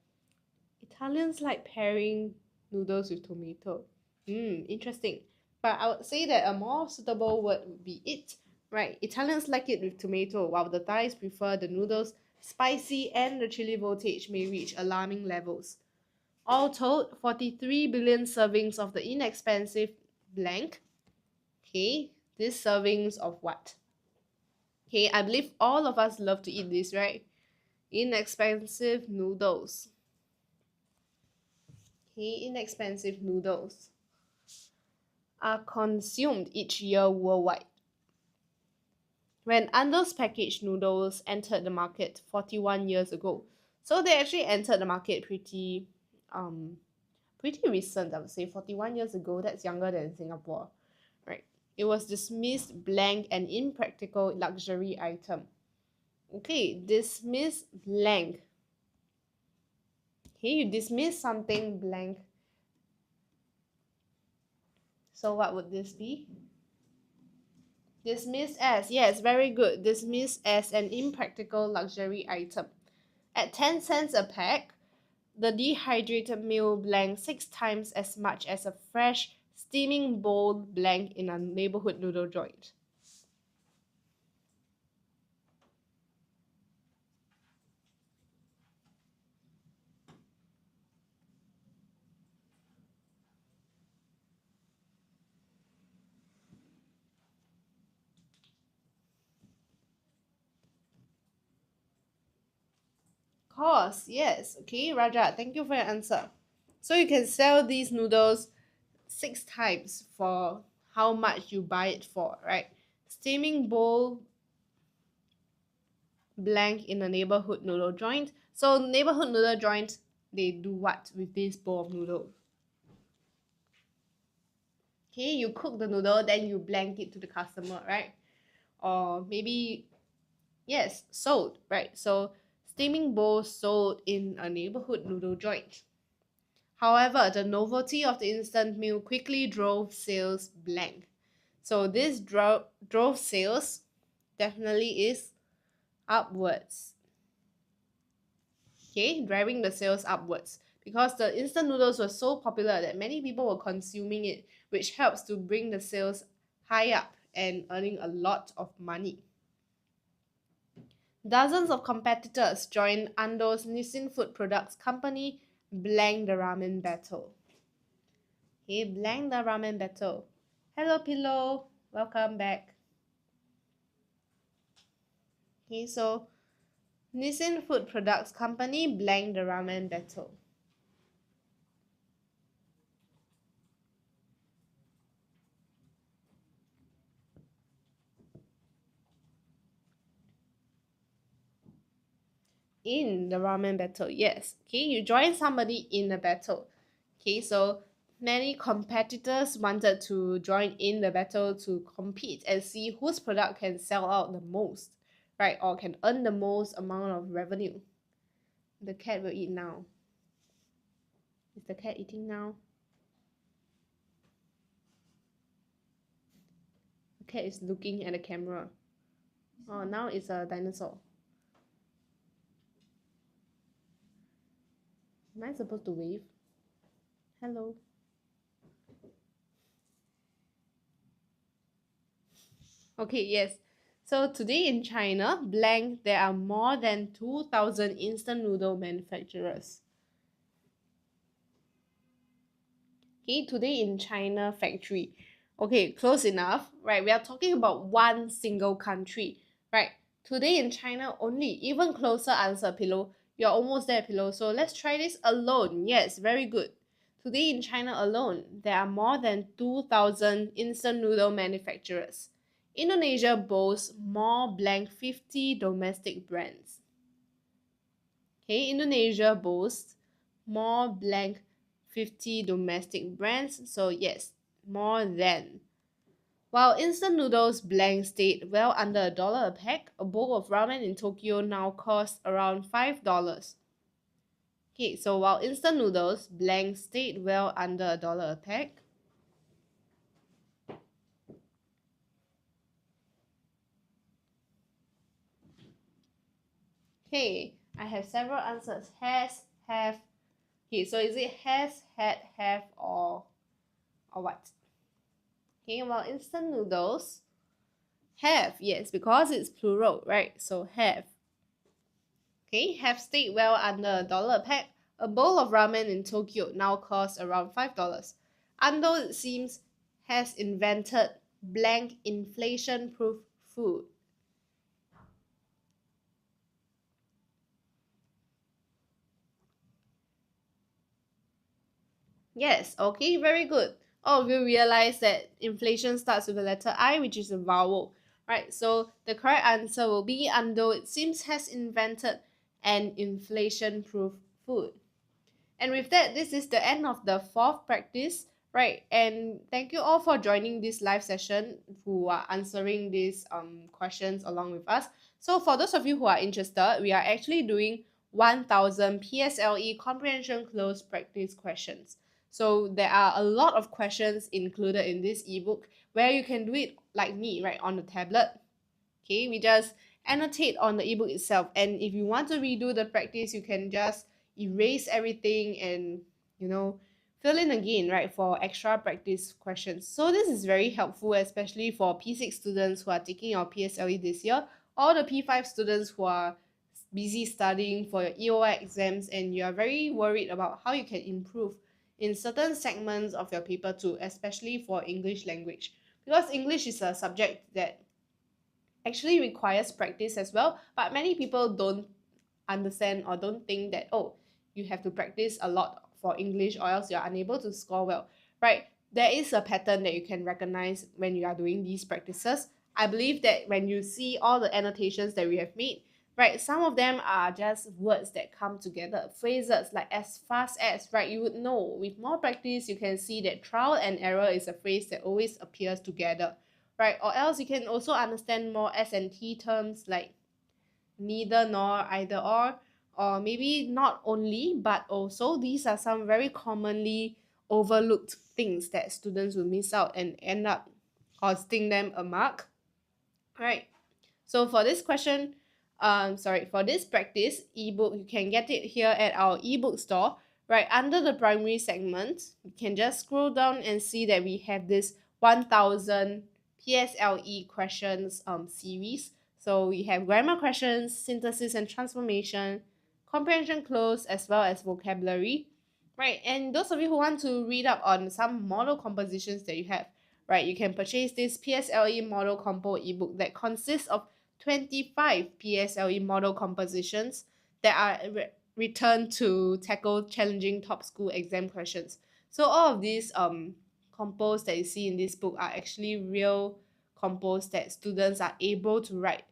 Italians like pairing noodles with tomato. Interesting. But I would say that a more suitable word would be it. Right, Italians like it with tomato, while the Thais prefer the noodles spicy and the chili voltage may reach alarming levels. All told, 43 billion servings of the inexpensive blank. Okay, these servings of what? Okay, I believe all of us love to eat this, right? Inexpensive noodles. Okay, inexpensive noodles are consumed each year worldwide. When Ando's packaged noodles entered the market 41 years ago, so they actually entered the market pretty recent, I would say 41 years ago. That's younger than Singapore, right? It was dismissed blank and impractical luxury item. Okay, dismiss blank. Okay, you dismiss something blank. So what would this be? Dismissed as, yes, very good. Dismissed as an impractical luxury item. At 10 cents a pack, the dehydrated meal blank 6 times as much as a fresh steaming bowl blank in a neighborhood noodle joint. Cost, yes. Okay, Raja, thank you for your answer. So you can sell these noodles 6 times for how much you buy it for, right? Steaming bowl blank in a neighborhood noodle joint. So neighborhood noodle joint, they do what with this bowl of noodles? Okay, you cook the noodle, then you blank it to the customer, right? Or maybe, yes, sold, right? So steaming bowl sold in a neighborhood noodle joint. However, the novelty of the instant meal quickly drove sales blank. So this drove sales definitely is upwards. Okay, driving the sales upwards because the instant noodles were so popular that many people were consuming it, which helps to bring the sales high up and earning a lot of money. Dozens of competitors joined Ando's Nissin Food Products Company blank the ramen battle. Okay, blank the ramen battle. Hello, Pillow. Welcome back. Okay, so Nissin Food Products Company blank the ramen battle. In the ramen battle, yes. Okay, you join somebody in a battle. Okay, so many competitors wanted to join in the battle to compete and see whose product can sell out the most, right? Or can earn the most amount of revenue. The cat will eat now. Is the cat eating now? The cat is looking at the camera. Oh, now it's a dinosaur. Am I supposed to wave? Hello. Okay, yes. So today in China, blank, there are more than 2,000 instant noodle manufacturers. Okay, today in China factory. Okay, close enough, right? We are talking about one single country, right? Today in China only, even closer answer, Pillow. You're almost there, Pillow. So let's try this alone. Yes, very good. Today in China alone, there are more than 2,000 instant noodle manufacturers. Indonesia boasts more blank 50 domestic brands. Okay, Indonesia boasts more blank 50 domestic brands. So yes, more than. While instant noodles blank stayed well under $1 a pack, a bowl of ramen in Tokyo now costs around $5. Okay, so while instant noodles blank stayed well under $1 a pack, okay, I have several answers. Has, have. Okay, so is it has, had, have, or what? Okay, well, instant noodles have, yes, because it's plural, right? So have. Okay, have stayed well under $1 a pack. A bowl of ramen in Tokyo now costs around $5. Ando, it seems, has invented blank inflation-proof food. Yes, okay, very good. All of you realize that inflation starts with the letter I, which is a vowel, right? So the correct answer will be Ando, it seems, has invented an inflation-proof food. And with that, this is the end of the fourth practice, right? And thank you all for joining this live session who are answering these questions along with us. So for those of you who are interested, we are actually doing 1000 PSLE comprehension close practice questions. So there are a lot of questions included in this ebook where you can do it like me, right, on the tablet. Okay, we just annotate on the ebook itself. And if you want to redo the practice, you can just erase everything and, you know, fill in again, right, for extra practice questions. So this is very helpful, especially for P6 students who are taking your PSLE this year, or the P5 students who are busy studying for your EOI exams and you are very worried about how you can improve in certain segments of your paper too, especially for English language. Because English is a subject that actually requires practice as well, but many people don't understand or don't think that, oh, you have to practice a lot for English or else you're unable to score well, right? There is a pattern that you can recognize when you are doing these practices. I believe that when you see all the annotations that we have made, right, some of them are just words that come together, phrases like as fast as, right? You would know with more practice, you can see that trial and error is a phrase that always appears together, right? Or else you can also understand more S&T terms like neither nor, either or maybe not only, but also these are some very commonly overlooked things that students will miss out and end up costing them a mark, right? So for this question, for this practice ebook, you can get it here at our ebook store, right under the primary segment. You can just scroll down and see that we have this 1000 PSLE questions series. So we have grammar questions, synthesis and transformation, comprehension close, as well as vocabulary, right? And those of you who want to read up on some model compositions that you have, right, you can purchase this PSLE model compo ebook that consists of 25 PSLE model compositions that are returned to tackle challenging top school exam questions. So all of these compos that you see in this book are actually real compos that students are able to write.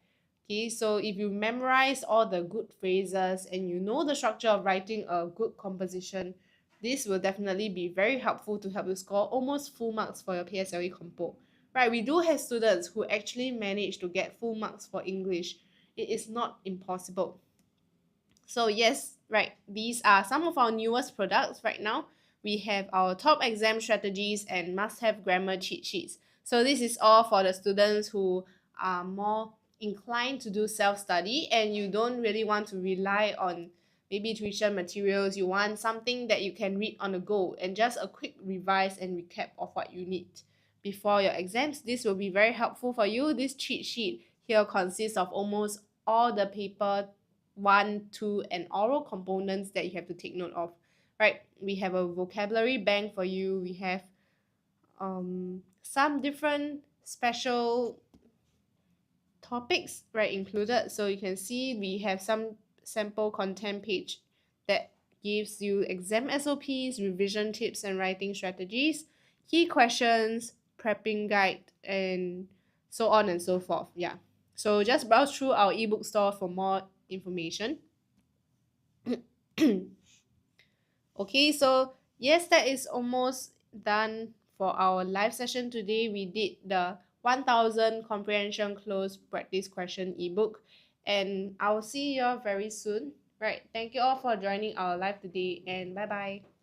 Okay, so if you memorize all the good phrases and you know the structure of writing a good composition, this will definitely be very helpful to help you score almost full marks for your PSLE compo. Right, we do have students who actually manage to get full marks for English. It is not impossible. So yes, right, these are some of our newest products right now. We have our top exam strategies and must-have grammar cheat sheets. So this is all for the students who are more inclined to do self-study and you don't really want to rely on maybe tuition materials. You want something that you can read on the go and just a quick revise and recap of what you need before your exams. This will be very helpful for you. This cheat sheet here consists of almost all the paper 1, 2, and oral components that you have to take note of, right? We have a vocabulary bank for you. We have some different special topics, right, included. So you can see we have some sample content page that gives you exam SOPs, revision tips and writing strategies, key questions, prepping guide, and so on and so forth. Yeah. So just browse through our ebook store for more information. Okay, so yes, that is almost done for our live session today. We did the 1000 comprehension close practice question ebook, and I'll see you all very soon. Right, thank you all for joining our live today, and bye bye.